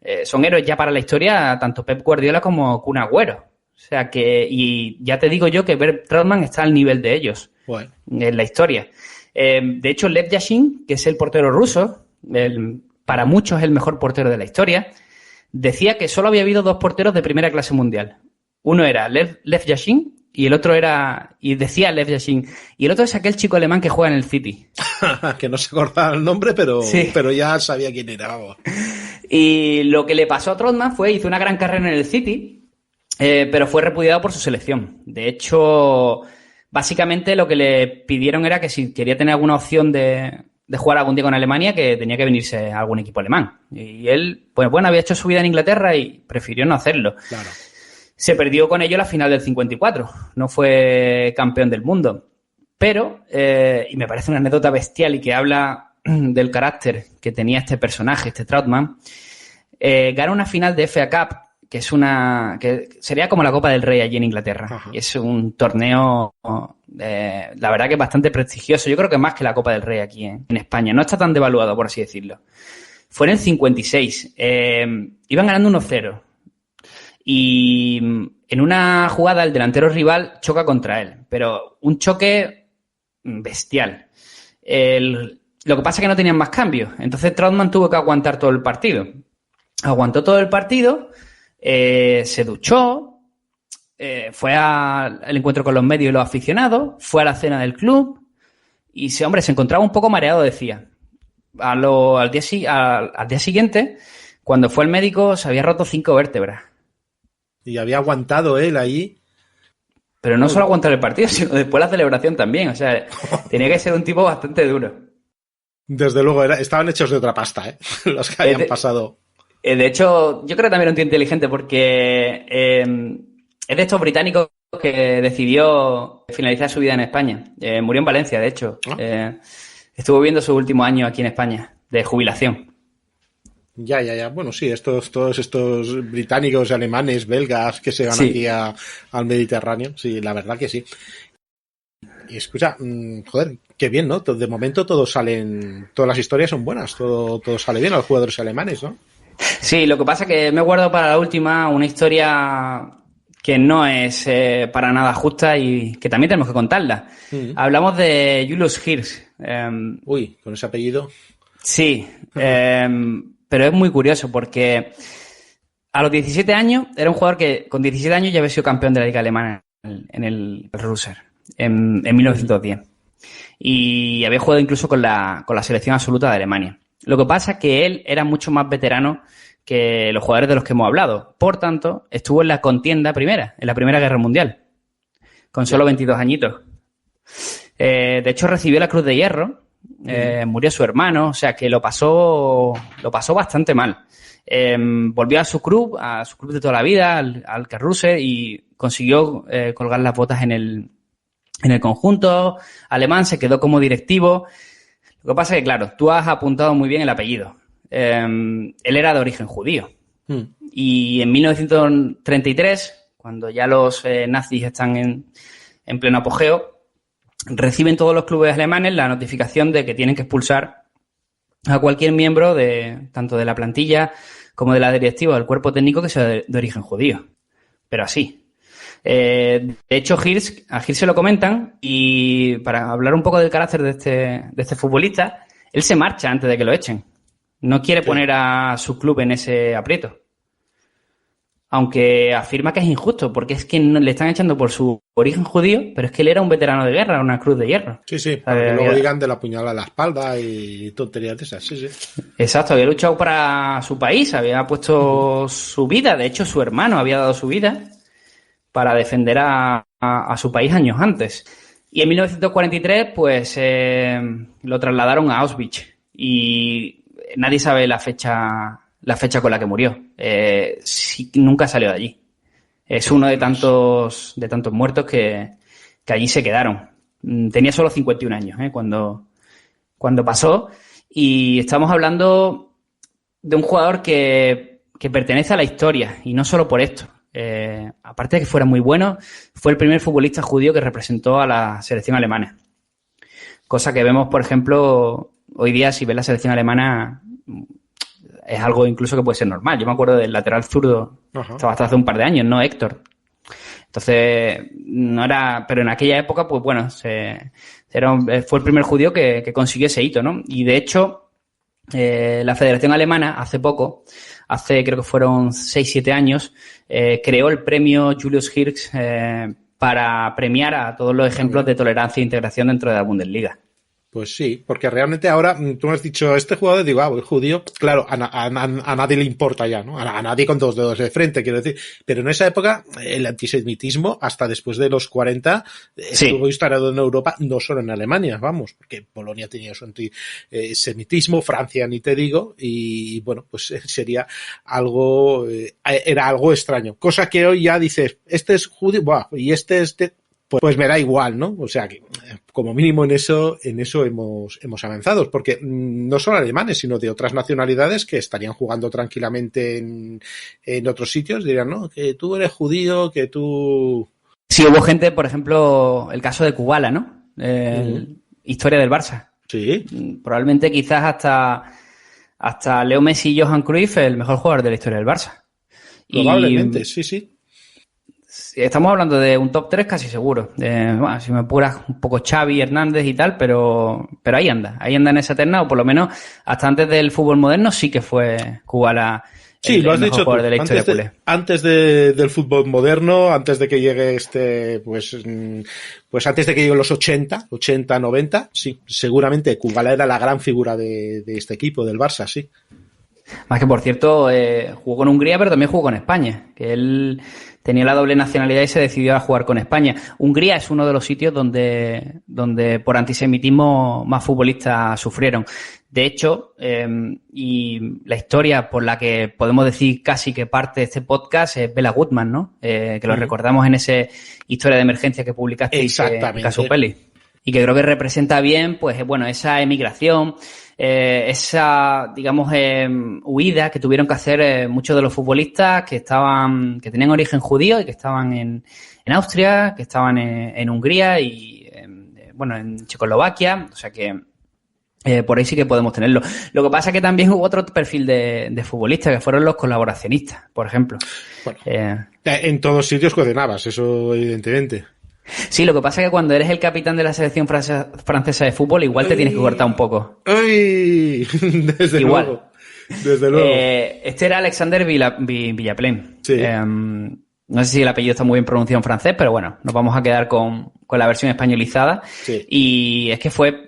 héroes ya para la historia tanto Pep Guardiola como Kun Agüero. O sea que, y ya te digo yo que Bert Trautmann está al nivel de ellos en la historia. De hecho, Lev Yashin, que es el portero ruso, para muchos es el mejor portero de la historia, decía que solo había habido dos porteros de primera clase mundial. Uno era Lev Yashin y el otro era, y decía Lev Yashin, y el otro es aquel chico alemán que juega en el City. Que no se acordaba el nombre, pero ya sabía quién era. Vamos. Y lo que le pasó a Trautmann hizo una gran carrera en el City, pero fue repudiado por su selección. De hecho, básicamente lo que le pidieron era que si quería tener alguna opción de jugar algún día con Alemania, que tenía que venirse a algún equipo alemán. Y él, pues bueno, había hecho su vida en Inglaterra y prefirió no hacerlo. Claro. Se perdió con ello la final del 54. No fue campeón del mundo. Pero, y me parece una anécdota bestial y que habla del carácter que tenía este personaje, este Trautmann, gana una final de FA Cup que sería como la Copa del Rey allí en Inglaterra. Ajá. Y es un torneo, la verdad que es bastante prestigioso. Yo creo que más que la Copa del Rey aquí en España. No está tan devaluado, por así decirlo. Fue en el 56. Iban ganando 1-0. Y en una jugada el delantero rival choca contra él. Pero un choque bestial. Lo que pasa es que no tenían más cambios. Entonces Trautmann tuvo que aguantar todo el partido. Aguantó todo el partido, se duchó, fue al encuentro con los medios y los aficionados, fue a la cena del club y ese hombre se encontraba un poco mareado, decía. Al día siguiente, cuando fue al médico, se había roto 5 vértebras. Y había aguantado él ahí. Pero no solo aguantar el partido, sino después la celebración también. O sea, tenía que ser un tipo bastante duro. Desde luego, estaban hechos de otra pasta, los que habían pasado. De hecho, yo creo que también era un tío inteligente porque es de estos británicos que decidió finalizar su vida en España. Murió en Valencia, de hecho. Estuvo viviendo sus últimos años aquí en España, de jubilación. Ya. Bueno, sí, todos estos británicos, alemanes, belgas que se van aquí al Mediterráneo. Sí, la verdad que sí. Y escucha, joder, qué bien, ¿no? De momento todas las historias son buenas, todo sale bien a los jugadores alemanes, ¿no? Sí, lo que pasa es que me guardo para la última una historia que no es para nada justa y que también tenemos que contarla. Hablamos de Julius Hirsch. Uy, con ese apellido. Sí, pero es muy curioso porque a los 17 años era un jugador que con 17 años ya había sido campeón de la Liga Alemana en el Ruser en 1910 y había jugado incluso con la selección absoluta de Alemania. Lo que pasa es que él era mucho más veterano que los jugadores de los que hemos hablado. Por tanto, estuvo en la contienda primera, en la Primera Guerra Mundial, con solo 22 añitos. De hecho, recibió la Cruz de Hierro, murió su hermano, o sea que lo pasó bastante mal. Volvió a su club de toda la vida, al Karlsruhe, y consiguió colgar las botas en el conjunto alemán, se quedó como directivo. Lo que pasa es que, claro, tú has apuntado muy bien el apellido. Él era de origen judío. Y en 1933, cuando ya los nazis están en pleno apogeo, reciben todos los clubes alemanes la notificación de que tienen que expulsar a cualquier miembro tanto de la plantilla como de la directiva del cuerpo técnico que sea de origen judío. Pero así. De hecho, a Hirsch se lo comentan y para hablar un poco del carácter de este futbolista, él se marcha antes de que lo echen. No quiere poner a su club en ese aprieto. Aunque afirma que es injusto, porque es que le están echando por su origen judío, pero es que él era un veterano de guerra, una cruz de hierro. Sí, para que luego digan de la puñalada a la espalda y tonterías de esas, sí. Exacto, había luchado para su país, había puesto su vida, de hecho su hermano había dado su vida para defender a su país años antes. Y en 1943, pues, lo trasladaron a Auschwitz y nadie sabe la fecha con la que murió. Nunca salió de allí. Es uno de tantos muertos que allí se quedaron. Tenía solo 51 años cuando pasó y estamos hablando de un jugador que pertenece a la historia y no solo por esto. Aparte de que fuera muy bueno, fue el primer futbolista judío que representó a la selección alemana. Cosa que vemos, por ejemplo, hoy día si ves la selección alemana es algo incluso que puede ser normal. Yo me acuerdo del lateral zurdo, estaba hasta hace un par de años, ¿no? Héctor. Entonces, no era... Pero en aquella época, pues bueno, fue el primer judío que consiguió ese hito, ¿no? Y de hecho, la Federación Alemana hace creo que fueron 6-7 años, creó el premio Julius Hirsch para premiar a todos los ejemplos de tolerancia e integración dentro de la Bundesliga. Pues sí, porque realmente ahora tú me has dicho este jugador, digo, el judío, claro, a nadie le importa ya, ¿no? A nadie con 2 dedos de frente, quiero decir. Pero en esa época, el antisemitismo, hasta después de los 40, estuvo instalado en Europa, no solo en Alemania, vamos, porque Polonia tenía su antisemitismo, Francia ni te digo, y bueno, pues sería era algo extraño. Cosa que hoy ya dices, este es judío, y este es pues me da igual, ¿no? O sea, que como mínimo en eso hemos avanzado, porque no solo alemanes, sino de otras nacionalidades que estarían jugando tranquilamente en otros sitios, dirían, no, que tú eres judío, que tú... Sí, hubo gente, por ejemplo, el caso de Kubala, ¿no? Historia del Barça. Sí. Probablemente quizás hasta Leo Messi y Johan Cruyff, el mejor jugador de la historia del Barça. Probablemente, sí. Estamos hablando de un top 3 casi seguro. Bueno, si me apuras un poco Xavi, Hernández y tal, pero ahí anda en esa terna, o por lo menos hasta antes del fútbol moderno sí que fue Kubala lo has mejor dicho jugador tú, de la historia culé. Antes del fútbol moderno, antes de que llegue pues antes de que lleguen los 80, 90, sí, seguramente Kubala era la gran figura de este equipo, del Barça, sí. Más que, por cierto, jugó con Hungría, pero también jugó con España, que él tenía la doble nacionalidad y se decidió a jugar con España. Hungría es uno de los sitios donde por antisemitismo más futbolistas sufrieron. De hecho, y la historia por la que podemos decir casi que parte de este podcast es Bela Gutmann, ¿no? Que lo recordamos en esa historia de emergencia que publicaste en Casupeli. Y que creo que representa bien, pues, bueno, esa emigración, esa, digamos, huida que tuvieron que hacer muchos de los futbolistas que tenían origen judío y que estaban en Austria, que estaban en Hungría y, en Checoslovaquia. O sea que por ahí sí que podemos tenerlo. Lo que pasa es que también hubo otro perfil de futbolistas que fueron los colaboracionistas, por ejemplo. Bueno, en todos sitios coordinabas, eso evidentemente. Sí, lo que pasa es que cuando eres el capitán de la selección francesa de fútbol, igual te tienes que cortar un poco. ¡Ay! Desde luego. Este era Alexander Villaplane. Sí. No sé si el apellido está muy bien pronunciado en francés, pero bueno, nos vamos a quedar con la versión españolizada. Sí. Y es que fue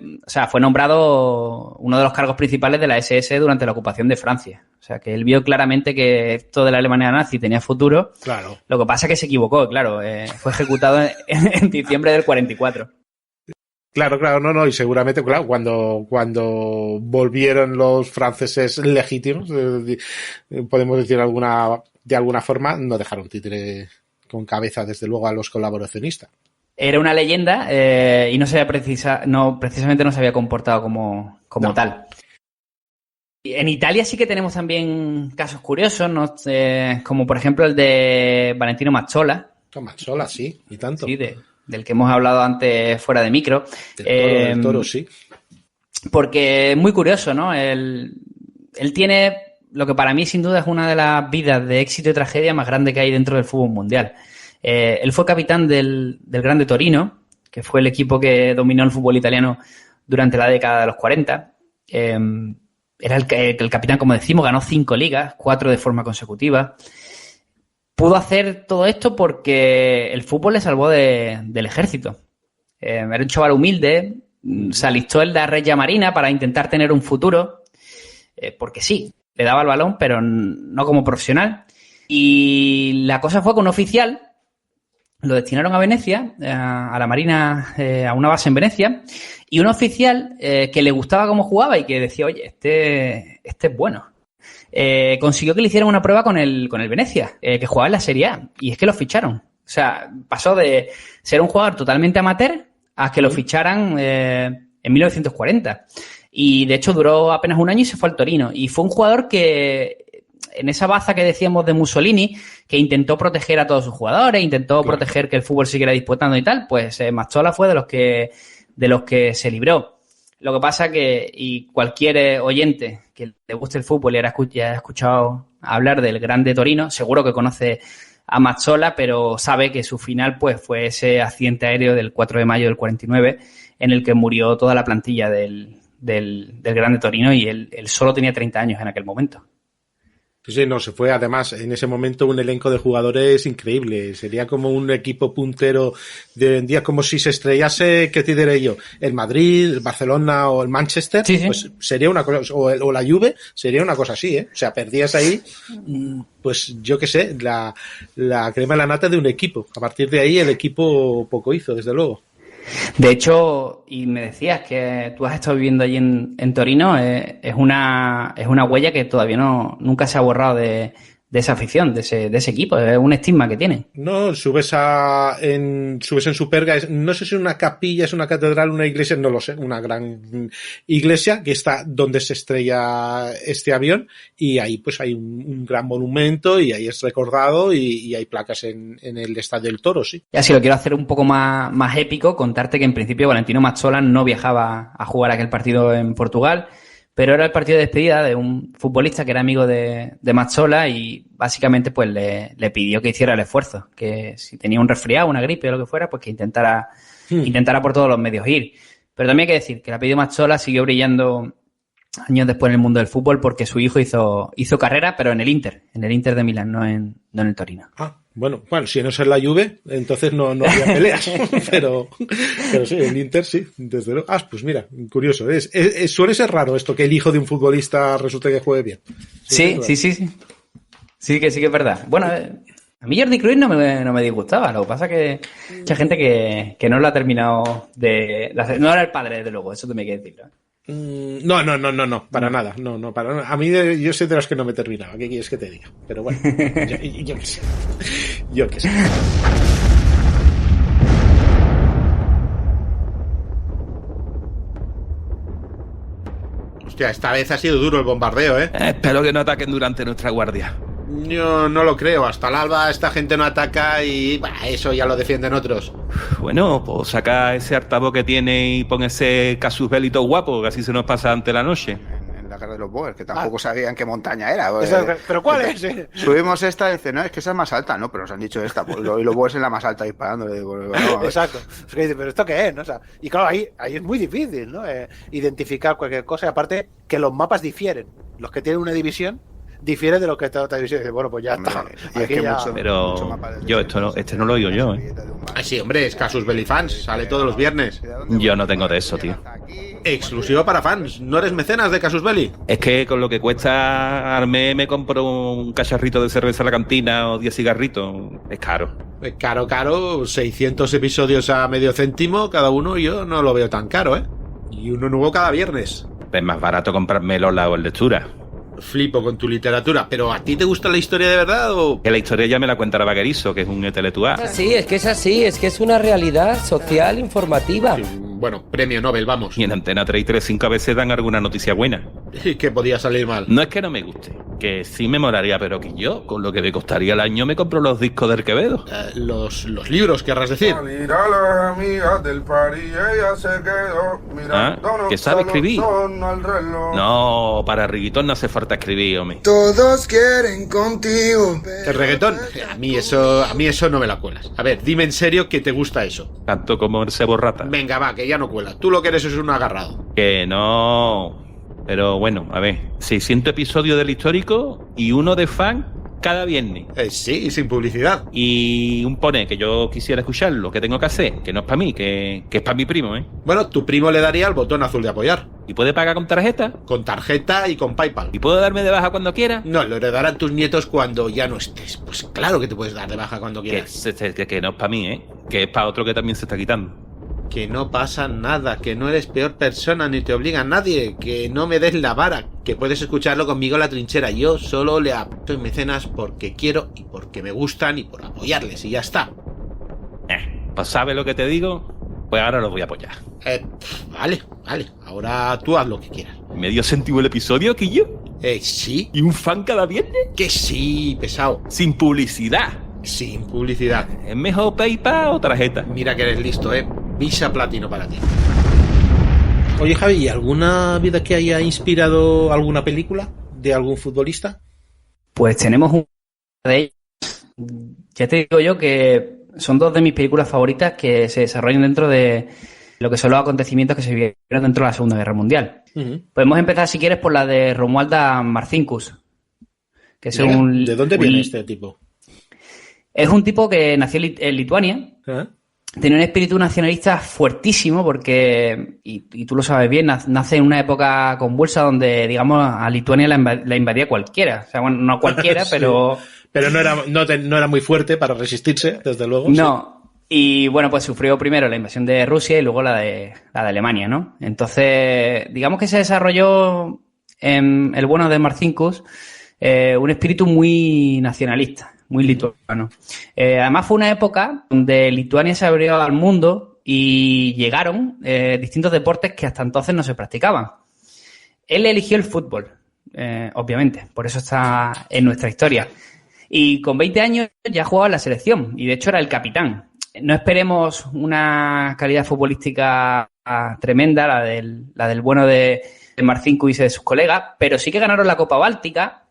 nombrado uno de los cargos principales de la SS durante la ocupación de Francia. O sea, que él vio claramente que esto de la Alemania nazi tenía futuro. Claro. Lo que pasa es que se equivocó, claro. Fue ejecutado en diciembre del 44. Claro, no, y seguramente, claro, cuando volvieron los franceses legítimos, podemos decir de alguna forma, no dejaron títere con cabeza, desde luego, a los colaboracionistas. Era una leyenda y precisamente no se había comportado como tal. En Italia sí que tenemos también casos curiosos, ¿no? Como por ejemplo el de Valentino Mazzola. Mazzola, sí, y tanto. Sí, del que hemos hablado antes fuera de micro. Del toro, sí. Porque es muy curioso, ¿no? Él tiene lo que para mí sin duda es una de las vidas de éxito y tragedia más grande que hay dentro del fútbol mundial. Él fue capitán del Grande Torino, que fue el equipo que dominó el fútbol italiano durante la década de los 40. Era el capitán, como decimos, ganó 5 ligas, 4 de forma consecutiva. Pudo hacer todo esto porque el fútbol le salvó del ejército. Era un chaval humilde, se alistó en la Regia Marina para intentar tener un futuro, porque sí, le daba el balón, pero no como profesional. Y la cosa fue que un oficial lo destinaron a Venecia, a la Marina, a una base en Venecia, y un oficial que le gustaba cómo jugaba y que decía, oye, este es bueno. Consiguió que le hicieran una prueba con el Venecia, que jugaba en la Serie A, y es que lo ficharon. O sea, pasó de ser un jugador totalmente amateur a que lo ficharan en 1940. Y de hecho duró apenas un año y se fue al Torino. Y fue un jugador que, en esa baza que decíamos de Mussolini, que intentó proteger a todos sus jugadores, intentó proteger que el fútbol siguiera disputando y tal, pues Mazzola fue de los que se libró. Lo que pasa que, y cualquier oyente que le guste el fútbol y haya escuchado hablar del Grande Torino, seguro que conoce a Mazzola, pero sabe que su final pues fue ese accidente aéreo del 4 de mayo del 49, en el que murió toda la plantilla del Grande Torino, y él solo tenía 30 años en aquel momento. Sí, no, se fue además en ese momento un elenco de jugadores increíble. Sería como un equipo puntero de hoy en día, como si se estrellase, ¿qué te diré yo? El Madrid, el Barcelona o el Manchester. Sí, sí. Pues sería una cosa, o la Juve, sería una cosa así, ¿eh? O sea, perdías ahí, pues yo qué sé, la crema de la nata de un equipo. A partir de ahí el equipo poco hizo, desde luego. De hecho, y me decías que tú has estado viviendo allí en Torino, es una huella que todavía nunca se ha borrado de de esa afición, de ese equipo. Es un estigma que tiene. No, subes en Superga, no sé si es una capilla, es una catedral, una iglesia, no lo sé, una gran iglesia que está donde se estrella este avión, y ahí pues hay un gran monumento y ahí es recordado y hay placas en el Estadio del Toro, sí. Y así lo quiero hacer un poco más épico, contarte que en principio Valentino Mazzola no viajaba a jugar aquel partido en Portugal, pero era el partido de despedida de un futbolista que era amigo de Mazzola y básicamente pues le pidió que hiciera el esfuerzo, que si tenía un resfriado, una gripe o lo que fuera, pues que intentara por todos los medios ir. Pero también hay que decir que el apellido Mazzola siguió brillando años después en el mundo del fútbol porque su hijo hizo carrera, pero en el Inter de Milán, no en el Torino. Bueno, si no es en la Juve, entonces no había peleas, pero sí, el Inter sí, desde luego. Pues mira, curioso, suele ser raro esto, que el hijo de un futbolista resulte que juegue bien. Sí. Sí que es verdad. Bueno, a mí Jordi Cruyff no me disgustaba, lo que pasa que mucha gente que no lo ha terminado de hacer. No era el padre, desde luego, eso también hay que decirlo. No, para nada, no, para nada. A mí yo soy de los que no me terminaba, ¿qué quieres que te diga? Pero bueno, yo qué sé. Hostia, esta vez ha sido duro el bombardeo, ¿eh? Espero que no ataquen durante nuestra guardia. Yo no lo creo, hasta el alba esta gente no ataca y eso ya lo defienden otros. Bueno, pues saca ese altavoz que tiene y pon ese casus belli todo guapo, que así se nos pasa ante la noche. En la guerra de los Boers, que tampoco sabían qué montaña era. ¿Pero cuál es? Subimos esta y dice, no, es que esa es más alta, no, pero nos han dicho esta, y los Boers en la más alta disparando. No, exacto. Es que dice, pero ¿esto qué es? ¿No? O sea, y claro, ahí es muy difícil, ¿no? Identificar cualquier cosa, y aparte que los mapas difieren. Los que tienen una división difiere de lo que está otra división. Dice, bueno, pues ya está. Y es que ya... Pero yo este no lo oigo yo, ¿eh? Sí, hombre, es Casus Belli Fans, sale todos los viernes. Yo no tengo de eso, tío. Exclusivo para fans, ¿no eres mecenas de Casus Belli? Es que con lo que cuesta al mes me compro un cacharrito de cerveza a la cantina o 10 cigarritos. Es caro. Caro, 600 episodios a medio céntimo cada uno, yo no lo veo tan caro, ¿eh? Y uno nuevo cada viernes. Es más barato comprarme Lola o el Lectura. Flipo con tu literatura, pero ¿a ti te gusta la historia de verdad o...? Que la historia ya me la cuenta la Vaquerizo, que es un intelectual. Sí, es que es así, es que es una realidad social informativa. Sí, bueno, premio Nobel, vamos. Y en Antena 3 y 3-5 a veces dan alguna noticia buena. ¿Y qué podía salir mal? No es que no me guste, que sí me molaría, pero que yo, con lo que me costaría el año, me compro los discos del Quevedo. Los libros, querrás decir. ¿Que sabe escribir? No, para reggaetón no hace falta escribir, hombre. Todos quieren contigo. ¿El reggaetón? A mí eso no me la cuelas. A ver, dime en serio que te gusta eso. Tanto como el Sebo Rata. Venga, va, que ya no cuela. Tú lo que eres es un agarrado. Que no... Pero bueno, a ver, 600 episodios del histórico y uno de fan cada viernes. Sí, sin publicidad. Y un pone que yo quisiera escucharlo, que tengo que hacer, que no es para mí, que es para mi primo, ¿eh? Bueno, tu primo le daría el botón azul de apoyar. ¿Y puede pagar con tarjeta? Con tarjeta y con PayPal. ¿Y puedo darme de baja cuando quiera? No, lo heredarán tus nietos cuando ya no estés. Pues claro que te puedes dar de baja cuando quieras. Que no es para mí, ¿eh? Que es para otro que también se está quitando. Que no pasa nada, que no eres peor persona ni te obliga a nadie, que no me des la vara, que puedes escucharlo conmigo en la trinchera. Yo solo le apoyo en mecenas porque quiero y porque me gustan y por apoyarles y ya está. Pues ¿sabes lo que te digo? Pues ahora los voy a apoyar. Vale, ahora tú haz lo que quieras. ¿Medio céntimo el episodio, Quillo? Sí. ¿Y un fan cada viernes? Que sí, pesado. Sin publicidad. Sin publicidad. ¿Es mejor PayPal o tarjeta? Mira que eres listo, Visa Platino para ti. Oye, Javi, ¿y alguna vida que haya inspirado alguna película de algún futbolista? Pues tenemos un de ellos. Ya te digo yo que son dos de mis películas favoritas que se desarrollan dentro de lo que son los acontecimientos que se vivieron dentro de la Segunda Guerra Mundial. Podemos empezar, si quieres, por la de Romualda Marcinkus. Que es ¿De dónde viene este tipo? Es un tipo que nació en Lituania. Tenía un espíritu nacionalista fuertísimo porque, y tú lo sabes bien, nace en una época convulsa donde, digamos, a Lituania la invadía cualquiera. O sea, bueno, no cualquiera, sí. Pero no era muy fuerte para resistirse, desde luego. No. Sí. Y bueno, pues sufrió primero la invasión de Rusia y luego la de Alemania, ¿no? Entonces, digamos que se desarrolló el bueno de Marcinkus un espíritu muy nacionalista, muy lituano. Además fue una época donde Lituania se abrió al mundo y llegaron distintos deportes que hasta entonces no se practicaban. Él eligió el fútbol, obviamente, por eso está en nuestra historia. Y con 20 años ya jugaba en la selección y de hecho era el capitán. No esperemos una calidad futbolística tremenda, la del bueno de Marcinkus y de sus colegas, pero sí que ganaron la Copa Báltica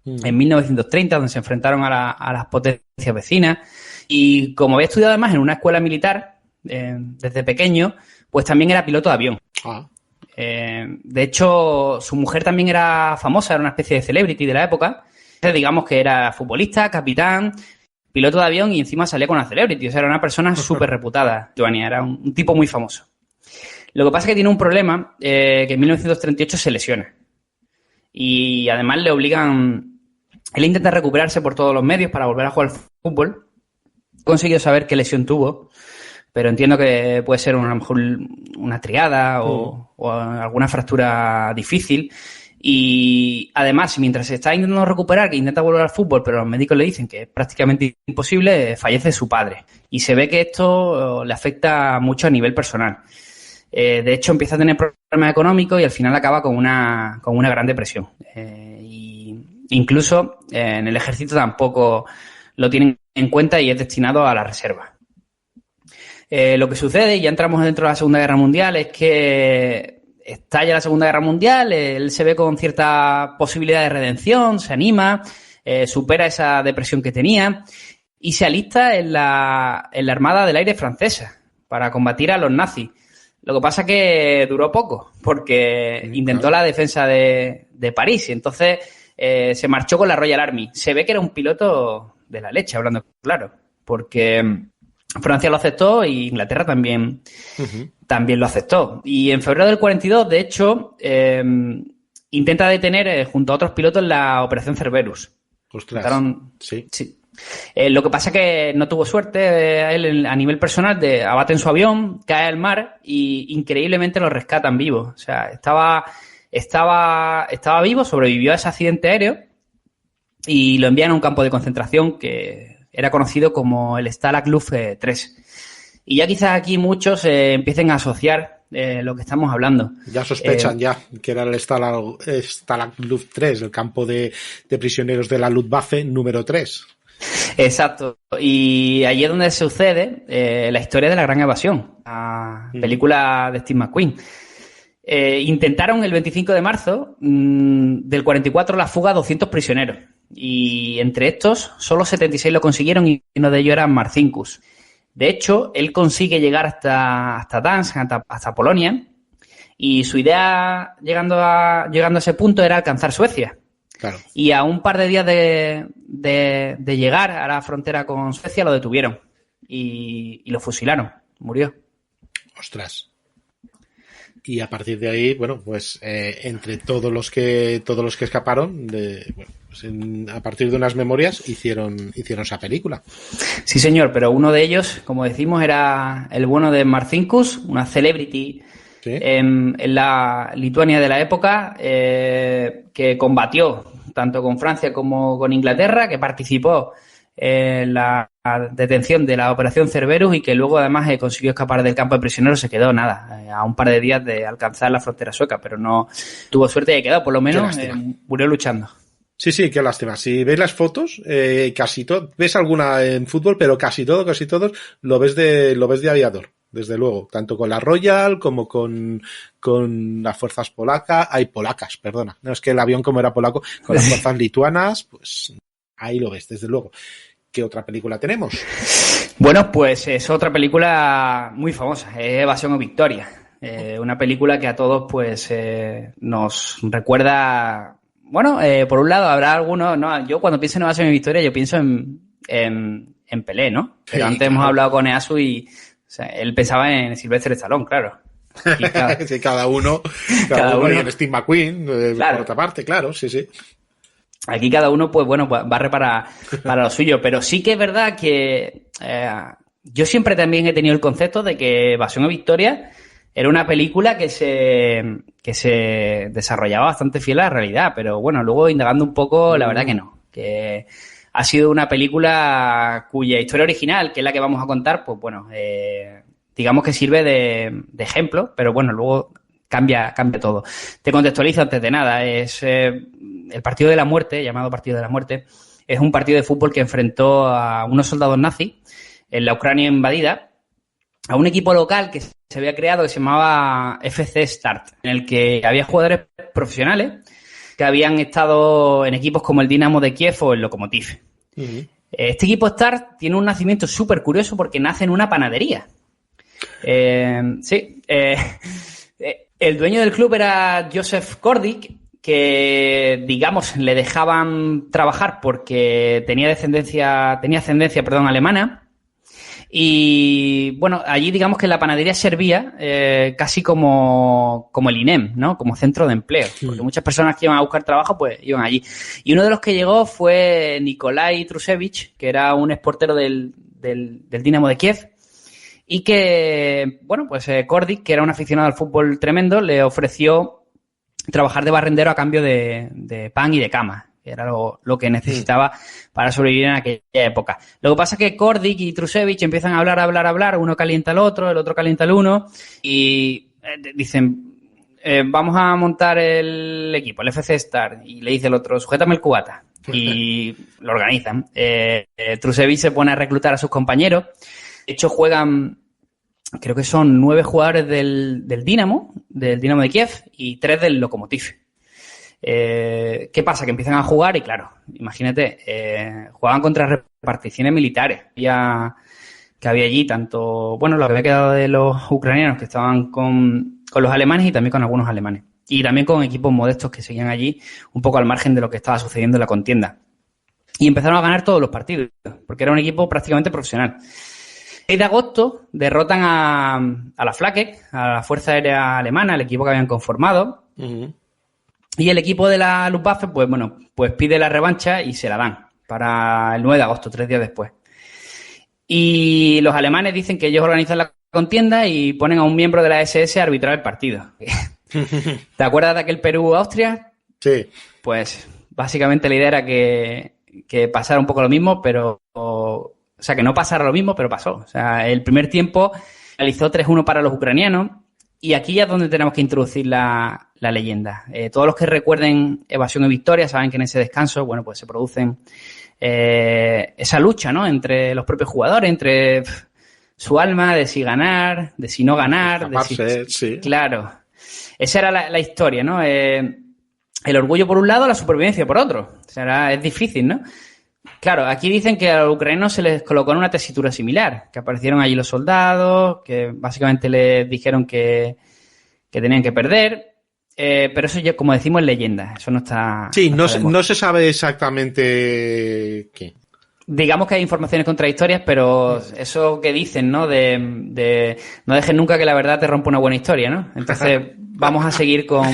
en 1930, donde se enfrentaron a las potencias vecinas. Y como había estudiado además en una escuela militar desde pequeño, pues también era piloto de avión. De hecho, su mujer también era famosa, era una especie de celebrity de la época. Digamos que era futbolista, capitán, piloto de avión y encima salía con una celebrity. O sea, era una persona súper reputada, Lituania, era un tipo muy famoso. Lo que pasa es que tiene un problema, que en 1938 se lesiona. Y además le obligan... Él intenta recuperarse por todos los medios para volver a jugar al fútbol. He conseguido saber qué lesión tuvo, pero entiendo que puede ser a lo mejor una triada o alguna fractura difícil. Y además, mientras se está intentando recuperar, que intenta volver al fútbol, pero los médicos le dicen que es prácticamente imposible, fallece su padre. Y se ve que esto le afecta mucho a nivel personal. De hecho, empieza a tener problemas económicos y al final acaba con una gran depresión. Y incluso en el ejército tampoco lo tienen en cuenta y es destinado a la reserva. Lo que sucede, y ya entramos dentro de la Segunda Guerra Mundial, es que estalla la Segunda Guerra Mundial, él se ve con cierta posibilidad de redención, se anima, supera esa depresión que tenía y se alista en la Armada del Aire francesa para combatir a los nazis. Lo que pasa es que duró poco porque intentó la defensa de París y entonces se marchó con la Royal Army. Se ve que era un piloto de la leche, hablando claro, porque Francia lo aceptó y Inglaterra también lo aceptó. Y en febrero del 42, de hecho, intenta detener junto a otros pilotos la Operación Cerberus. Ostras, sí. Lo que pasa es que no tuvo suerte él a nivel personal, abaten su avión, cae al mar y increíblemente lo rescatan vivo. O sea, estaba vivo, sobrevivió a ese accidente aéreo y lo envían a un campo de concentración que era conocido como el Stalag Luft 3. Y ya quizás aquí muchos empiecen a asociar lo que estamos hablando. Ya sospechan que era el Stalag Luft 3, el campo de prisioneros de la Luftwaffe número 3. Exacto. Y allí es donde sucede la historia de la Gran Evasión, la película de Steve McQueen. Intentaron el 25 de marzo del 44 la fuga a 200 prisioneros. Y entre estos, solo 76 lo consiguieron y uno de ellos era Marcinkus. De hecho, él consigue llegar hasta Gdansk, hasta Polonia, y su idea, llegando a ese punto, era alcanzar Suecia. Claro. Y a un par de días de llegar a la frontera con Suecia lo detuvieron y lo fusilaron. Murió. Ostras. Y a partir de ahí, bueno, pues entre todos los que escaparon, a partir de unas memorias hicieron esa película. Sí, señor, pero uno de ellos, como decimos, era el bueno de Marcinkus, una celebrity en la Lituania de la época, que combatió tanto con Francia como con Inglaterra, que participó en la detención de la Operación Cerberus y que luego además consiguió escapar del campo de prisioneros. Se quedó a un par de días de alcanzar la frontera sueca, pero no tuvo suerte y quedó, por lo menos murió luchando. Sí, qué lástima. Si ves las fotos, casi todo, ves alguna en fútbol, pero casi todos lo ves de aviador, desde luego, tanto con la Royal como con las fuerzas polacas, perdona. No es que el avión como era polaco, con las fuerzas lituanas, pues ahí lo ves, desde luego. ¿Qué otra película tenemos? Bueno, pues es otra película muy famosa, Evasión o Victoria. Una película que a todos pues nos recuerda... Bueno, por un lado habrá algunos... No, yo cuando pienso en Evasión y Victoria yo pienso en Pelé, ¿no? Pero sí, antes hemos hablado con Easu y él pensaba en Sylvester Stallone, claro. Sí, cada uno. Y en Steve McQueen, por otra parte, claro, sí. Aquí cada uno, pues bueno, barre para lo suyo. Pero sí que es verdad que yo siempre también he tenido el concepto de que Evasión o Victoria era una película que se desarrollaba bastante fiel a la realidad, pero bueno, luego indagando un poco, la verdad que no, que ha sido una película cuya historia original, que es la que vamos a contar, pues bueno, digamos que sirve de ejemplo, pero bueno, luego cambia todo. Te contextualizo antes de nada, es el Partido de la Muerte, llamado Partido de la Muerte, es un partido de fútbol que enfrentó a unos soldados nazis en la Ucrania invadida, a un equipo local que se había creado que se llamaba FC Start, en el que había jugadores profesionales que habían estado en equipos como el Dinamo de Kiev o el Lokomotiv. Uh-huh. Este equipo Start tiene un nacimiento súper curioso porque nace en una panadería. El dueño del club era Joseph Kordik, que, digamos, le dejaban trabajar porque tenía ascendencia alemana. Y, bueno, allí digamos que la panadería servía casi como el INEM, ¿no? Como centro de empleo. Porque muchas personas que iban a buscar trabajo, pues iban allí. Y uno de los que llegó fue Nikolai Trusevich, que era un exportero del Dinamo de Kiev. Y que, bueno, pues Kordik, que era un aficionado al fútbol tremendo, le ofreció trabajar de barrendero a cambio de pan y de cama. Que era lo que necesitaba para sobrevivir en aquella época. Lo que pasa es que Kordik y Trusevich empiezan a hablar, uno calienta al otro, el otro calienta al uno, y dicen, vamos a montar el equipo, el FC Star, y le dice el otro, sujétame el cubata, y lo organizan. Trusevich se pone a reclutar a sus compañeros. De hecho, juegan, creo que son 9 jugadores del Dinamo de Kiev, y 3 del Lokomotiv. ¿Qué pasa? Que empiezan a jugar y, claro, imagínate, jugaban contra reparticiones militares que había allí, tanto, bueno, lo que había quedado de los ucranianos que estaban con los alemanes y también con algunos alemanes. Y también con equipos modestos que seguían allí un poco al margen de lo que estaba sucediendo en la contienda. Y empezaron a ganar todos los partidos, porque era un equipo prácticamente profesional. El 6 de agosto derrotan a la Flak, a la Fuerza Aérea Alemana, el equipo que habían conformado. Uh-huh. Y el equipo de la Luftwaffe, pues pide la revancha y se la dan para el 9 de agosto, 3 días después. Y los alemanes dicen que ellos organizan la contienda y ponen a un miembro de la SS a arbitrar el partido. ¿Te acuerdas de aquel Perú-Austria? Sí. Pues básicamente la idea era que pasara un poco lo mismo, pero... O sea, que no pasara lo mismo, pero pasó. O sea, el primer tiempo realizó 3-1 para los ucranianos. Y aquí ya es donde tenemos que introducir la leyenda. Todos los que recuerden Evasión y Victoria saben que en ese descanso, bueno, pues se producen esa lucha, ¿no? Entre los propios jugadores, entre su alma, de si ganar, de si no ganar. Sí. Claro. Esa era la historia, ¿no? El orgullo por un lado, la supervivencia por otro. O sea, es difícil, ¿no? Claro, aquí dicen que a los ucranianos se les colocó en una tesitura similar, que aparecieron allí los soldados, que básicamente les dijeron que tenían que perder, pero eso ya, como decimos, es leyenda, eso no está... Sí, no se sabe exactamente qué. Digamos que hay informaciones contradictorias, pero eso que dicen, ¿no? De no dejes nunca que la verdad te rompa una buena historia, ¿no? Entonces vamos a seguir con...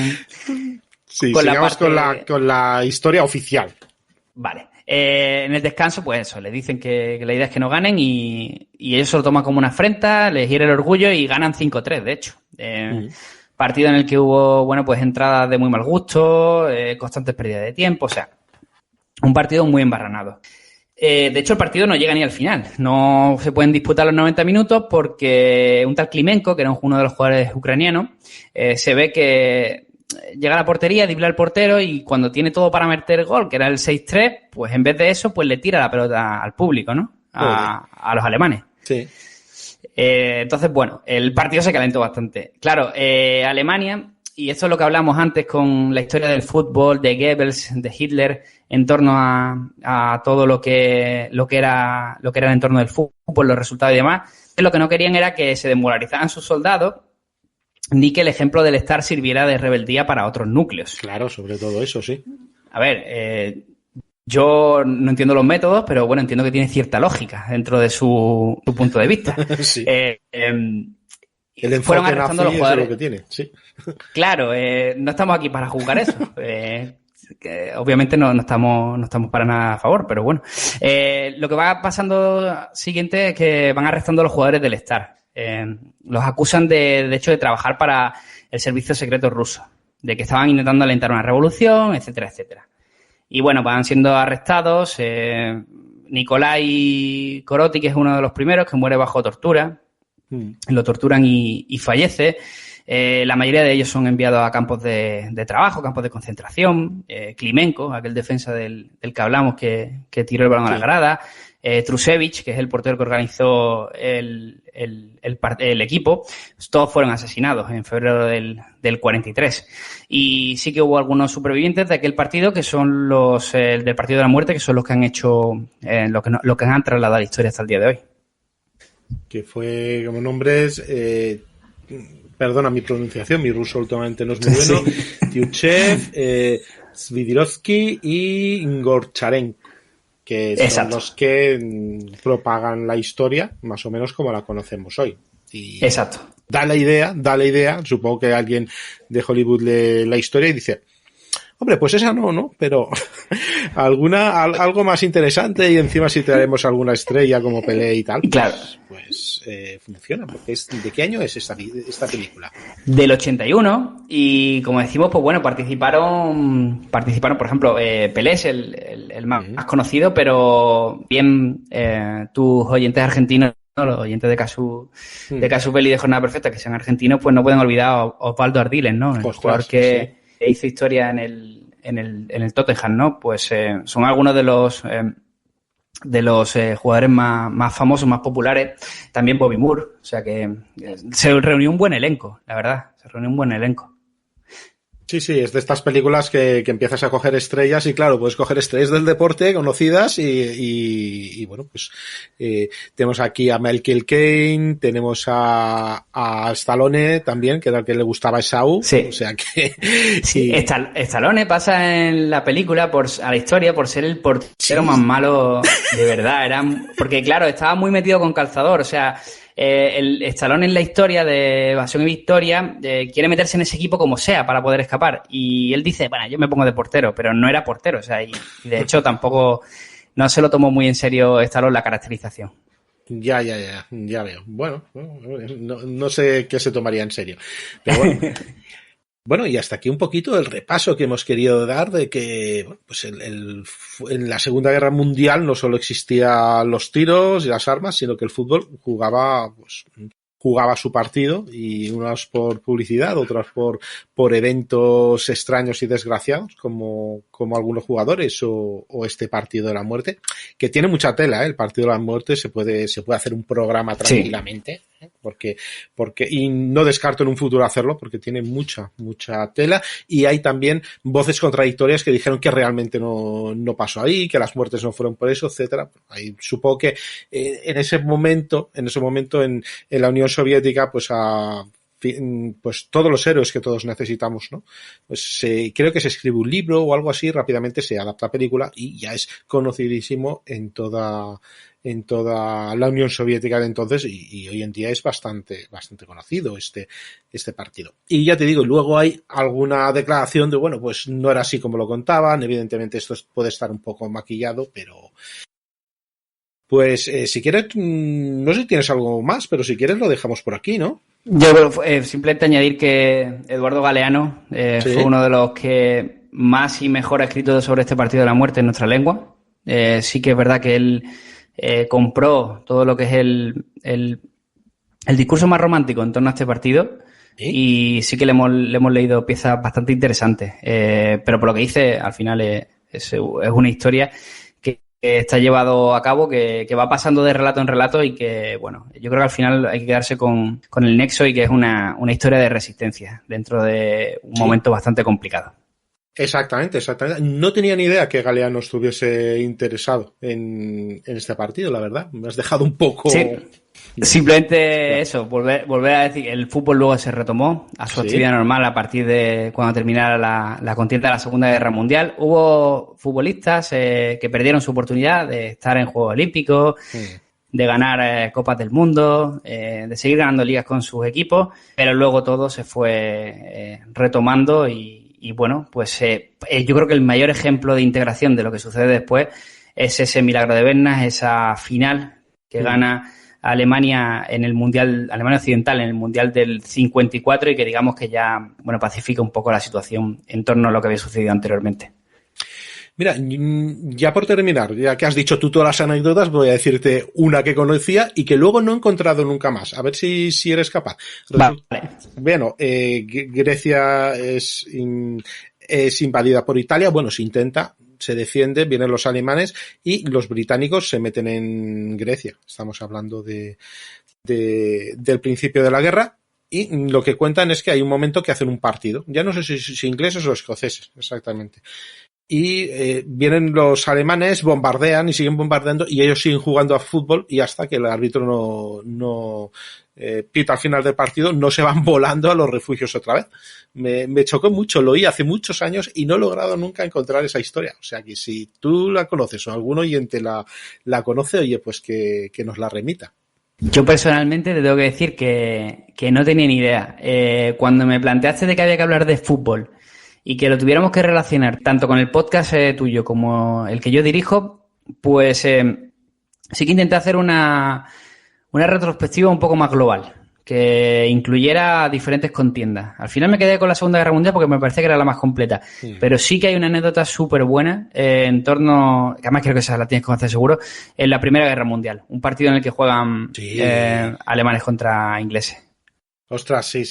Sí, sigamos con la historia oficial. Vale. En el descanso, pues eso, les dicen que la idea es que no ganen y ellos se lo toman como una afrenta, les hiere el orgullo y ganan 5-3, de hecho. Partido en el que hubo, bueno, pues entradas de muy mal gusto, constantes pérdidas de tiempo, o sea, un partido muy embarranado. De hecho, el partido no llega ni al final. No se pueden disputar los 90 minutos porque un tal Klimenko, que era uno de los jugadores ucranianos, se ve que llega a la portería, dribla al portero y cuando tiene todo para meter el gol, que era el 6-3, pues en vez de eso, pues le tira la pelota al público, ¿no? A los alemanes. Sí. Entonces, bueno, el partido se calentó bastante. Claro, Alemania, y esto es lo que hablamos antes con la historia del fútbol, de Goebbels, de Hitler, en torno a todo lo que era el entorno del fútbol, los resultados y demás, lo que no querían era que se desmoralizaran sus soldados ni que el ejemplo del Star sirviera de rebeldía para otros núcleos. Claro, sobre todo eso, sí. A ver, yo no entiendo los métodos, pero bueno, entiendo que tiene cierta lógica dentro de su punto de vista. Sí. El enfoque nazi es lo que tiene, sí. Claro, no estamos aquí para juzgar eso. Que obviamente no estamos para nada a favor, pero bueno. Lo que va pasando siguiente es que van arrestando a los jugadores del Star. Los acusan de hecho, de trabajar para el servicio secreto ruso, de que estaban intentando alentar una revolución, etcétera, etcétera. Y bueno, van siendo arrestados. Nikolai Koroty, que es uno de los primeros, que muere bajo tortura. Lo torturan y fallece. La mayoría de ellos son enviados a campos de trabajo, campos de concentración. Klimenko, aquel defensa del que hablamos, que tiró el balón a la grada. Trusevich, que es el portero que organizó el equipo, todos fueron asesinados en febrero del 43. Y sí que hubo algunos supervivientes de aquel partido, que son los del Partido de la Muerte, que son los que han hecho, lo que han trasladado a la historia hasta el día de hoy. Que fue como nombres... perdona mi pronunciación, mi ruso últimamente no es muy bueno. Sí. Tyutchev, Svidirovsky y Gorcharenko, que son Exacto. los que propagan la historia más o menos como la conocemos hoy. Y Exacto. Da la idea, supongo que alguien de Hollywood lee la historia y dice, hombre, pues esa no, pero algo más interesante, y encima si traemos alguna estrella como Pelé y tal, claro. pues funciona. Porque ¿de qué año es esta película? Del 81, y como decimos, pues bueno, participaron por ejemplo, Pelé es el más conocido, pero bien tus oyentes argentinos, ¿no? Los oyentes de Casu Peli de Jornada Perfecta, que sean argentinos, pues no pueden olvidar a Osvaldo Ardiles, ¿no? El jugador que hizo historia en el Tottenham, ¿no? Pues son algunos de los jugadores más famosos, más populares. También Bobby Moore. O sea que se reunió un buen elenco, la verdad. Sí, es de estas películas que empiezas a coger estrellas y claro, puedes coger estrellas del deporte conocidas y bueno, pues tenemos aquí a Michael Caine, tenemos a Stallone también, que era el que le gustaba a Esau. Sí. O sea que... Sí, Stallone pasa en la película a la historia por ser el portero más malo de verdad. Porque claro, estaba muy metido con calzador, o sea... el Stallone en la historia de Evasión y Victoria quiere meterse en ese equipo como sea para poder escapar, y él dice, bueno, yo me pongo de portero, pero no era portero, o sea, y de hecho tampoco no se lo tomó muy en serio Stallone la caracterización. Ya veo. Bueno, no sé qué se tomaría en serio, pero bueno. Bueno, y hasta aquí un poquito el repaso que hemos querido dar de que, bueno, pues en la Segunda Guerra Mundial no solo existían los tiros y las armas, sino que el fútbol jugaba su partido, y unas por publicidad, otras por eventos extraños y desgraciados, como algunos jugadores o este partido de la muerte, que tiene mucha tela, el partido de la muerte se puede hacer un programa tranquilamente, porque y no descarto en un futuro hacerlo, porque tiene mucha tela, y hay también voces contradictorias que dijeron que realmente no pasó ahí, que las muertes no fueron por eso, etcétera. Ahí supongo que en ese momento en la Unión Soviética, pues todos los héroes que todos necesitamos, ¿no? Pues creo que se escribe un libro o algo así, rápidamente se adapta a película y ya es conocidísimo en toda la Unión Soviética de entonces, y hoy en día es bastante conocido este partido. Y ya te digo, luego hay alguna declaración de, bueno, pues no era así como lo contaban, evidentemente esto puede estar un poco maquillado, pero pues si quieres, no sé si tienes algo más, pero si quieres lo dejamos por aquí, ¿no? Yo simplemente añadir que Eduardo Galeano fue uno de los que más y mejor ha escrito sobre este partido de la muerte en nuestra lengua. Sí que es verdad que él compró todo lo que es el discurso más romántico en torno a este partido, y sí que le hemos leído piezas bastante interesantes, pero por lo que dice, al final es una historia que está llevado a cabo, que va pasando de relato en relato, y que, bueno, yo creo que al final hay que quedarse con el nexo, y que es una historia de resistencia dentro de un momento bastante complicado. Exactamente. No tenía ni idea que Galeano estuviese interesado en este partido, la verdad. Me has dejado un poco... Sí, simplemente eso, volver a decir, el fútbol luego se retomó a su actividad normal a partir de cuando terminara la contienda de la Segunda Guerra Mundial. Hubo futbolistas que perdieron su oportunidad de estar en Juegos Olímpicos, de ganar Copas del Mundo, de seguir ganando ligas con sus equipos, pero luego todo se fue retomando, y bueno, pues yo creo que el mayor ejemplo de integración de lo que sucede después es ese milagro de Bernas, esa final que gana a Alemania en el Mundial, Alemania Occidental en el Mundial del 54 y que digamos que ya, bueno, pacifica un poco la situación en torno a lo que había sucedido anteriormente. Mira, ya por terminar, ya que has dicho tú todas las anécdotas, voy a decirte una que conocía y que luego no he encontrado nunca más. A ver si eres capaz. Vale. Bueno, Grecia es invadida por Italia. Bueno, se intenta, se defiende, vienen los alemanes y los británicos se meten en Grecia. Estamos hablando del principio de la guerra. Y lo que cuentan es que hay un momento que hacen un partido. Ya no sé si ingleses o escoceses, exactamente. Y vienen los alemanes, bombardean y siguen bombardeando y ellos siguen jugando a fútbol y hasta que el árbitro no pita al final del partido, no se van volando a los refugios otra vez. Me chocó mucho, lo oí hace muchos años y no he logrado nunca encontrar esa historia. O sea que si tú la conoces o algún oyente la conoce, oye, pues que nos la remita. Yo personalmente te tengo que decir que no tenía ni idea. Cuando me planteaste de que había que hablar de fútbol y que lo tuviéramos que relacionar tanto con el podcast tuyo como el que yo dirijo, pues sí que intenté hacer una retrospectiva un poco más global, que incluyera diferentes contiendas. Al final me quedé con la Segunda Guerra Mundial porque me parecía que era la más completa, pero sí que hay una anécdota súper buena en torno, que además creo que esa la tienes que conocer seguro, en la Primera Guerra Mundial, un partido en el que juegan alemanes contra ingleses. Ostras, sí.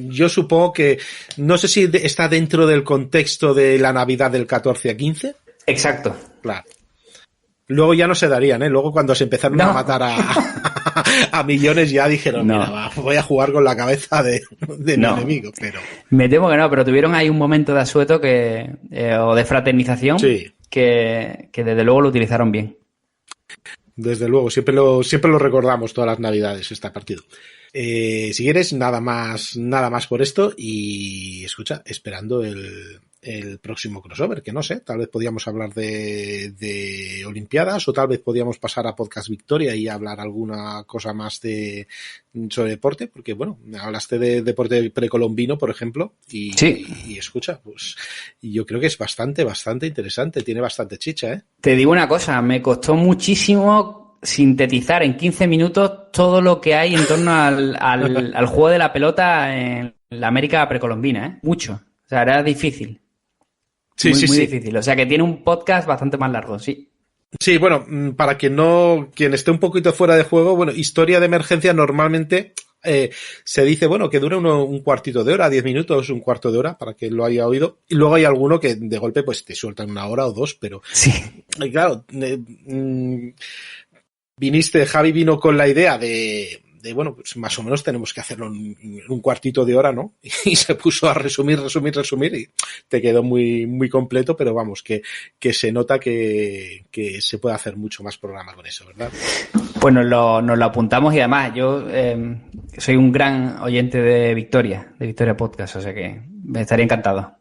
Yo supongo que, no sé si está dentro del contexto de la Navidad del 14 a 15. Exacto. Claro. Luego ya no se darían, ¿eh? Luego cuando se empezaron a matar a millones ya dijeron, mira, voy a jugar con la cabeza de mi enemigo, pero... Me temo que no, pero tuvieron ahí un momento de asueto o de fraternización que desde luego lo utilizaron bien. Desde luego, siempre lo recordamos todas las Navidades, este partido. Si quieres, nada más por esto y escucha, esperando el próximo crossover, que no sé, tal vez podíamos hablar de Olimpiadas o tal vez podíamos pasar a Podcast Victoria y hablar alguna cosa más sobre deporte, porque bueno, hablaste de deporte precolombino, por ejemplo, y escucha, pues yo creo que es bastante interesante, tiene bastante chicha, ¿eh? Te digo una cosa, me costó muchísimo sintetizar en 15 minutos todo lo que hay en torno al juego de la pelota en la América precolombina, ¿eh? Mucho. O sea, era difícil. Muy difícil. O sea, que tiene un podcast bastante más largo, sí. Sí, bueno, para quien esté un poquito fuera de juego, bueno, historia de emergencia normalmente se dice, bueno, que dura un cuartito de hora, 10 minutos, un cuarto de hora, para que lo haya oído. Y luego hay alguno que de golpe pues te sueltan 1 hora o 2, pero... Sí. Claro, Javi vino con la idea de bueno, pues más o menos tenemos que hacerlo en un cuartito de hora, ¿no? Y se puso a resumir y te quedó muy, muy completo, pero vamos, que se nota que se puede hacer mucho más programa con eso, ¿verdad? Pues nos lo apuntamos y además yo soy un gran oyente de Victoria Podcast, o sea que me estaría encantado.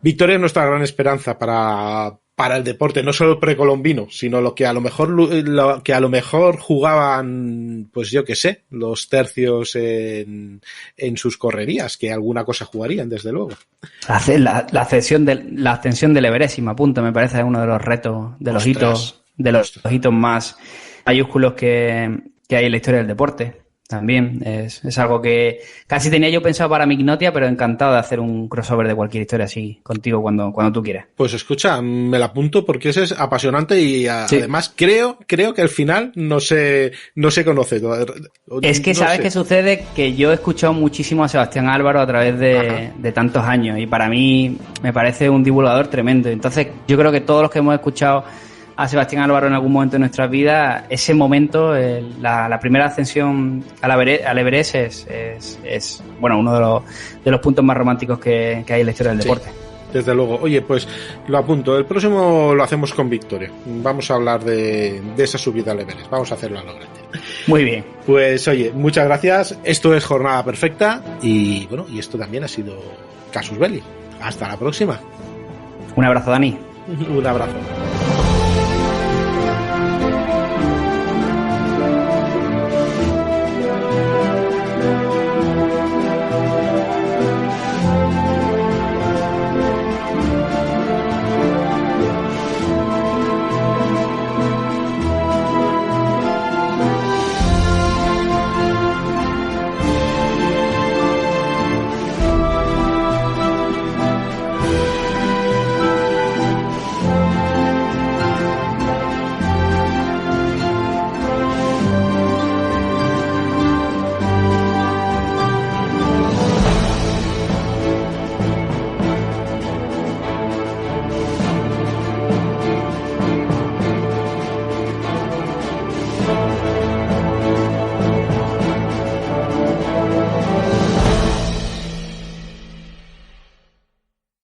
Victoria es nuestra gran esperanza para el deporte, no solo precolombino, sino lo que a lo mejor jugaban, pues yo qué sé, los tercios en sus correrías, que alguna cosa jugarían, desde luego. La ascensión del Everest, y me apunto, me parece uno de los retos, de los hitos más mayúsculos que hay en la historia del deporte. También es algo que casi tenía yo pensado para mi Ignotia, pero encantado de hacer un crossover de cualquier historia así contigo cuando tú quieras. Pues escucha, me la apunto porque ese es apasionante y además creo que al final no se conoce. Es que ¿sabes qué sucede? Que yo he escuchado muchísimo a Sebastián Álvaro a través de tantos años y para mí me parece un divulgador tremendo. Entonces yo creo que todos los que hemos escuchado a Sebastián Álvaro en algún momento de nuestra vida, ese momento, la primera ascensión al Everest es bueno, uno de los puntos más románticos que hay en la historia del deporte. Desde luego. Oye, pues lo apunto. El próximo lo hacemos con Victoria. Vamos a hablar de esa subida al Everest. Vamos a hacerlo a lo grande. Muy bien. Pues oye, muchas gracias. Esto es Jornada Perfecta y bueno, y esto también ha sido Casus Belli. Hasta la próxima. Un abrazo, Dani. Un abrazo.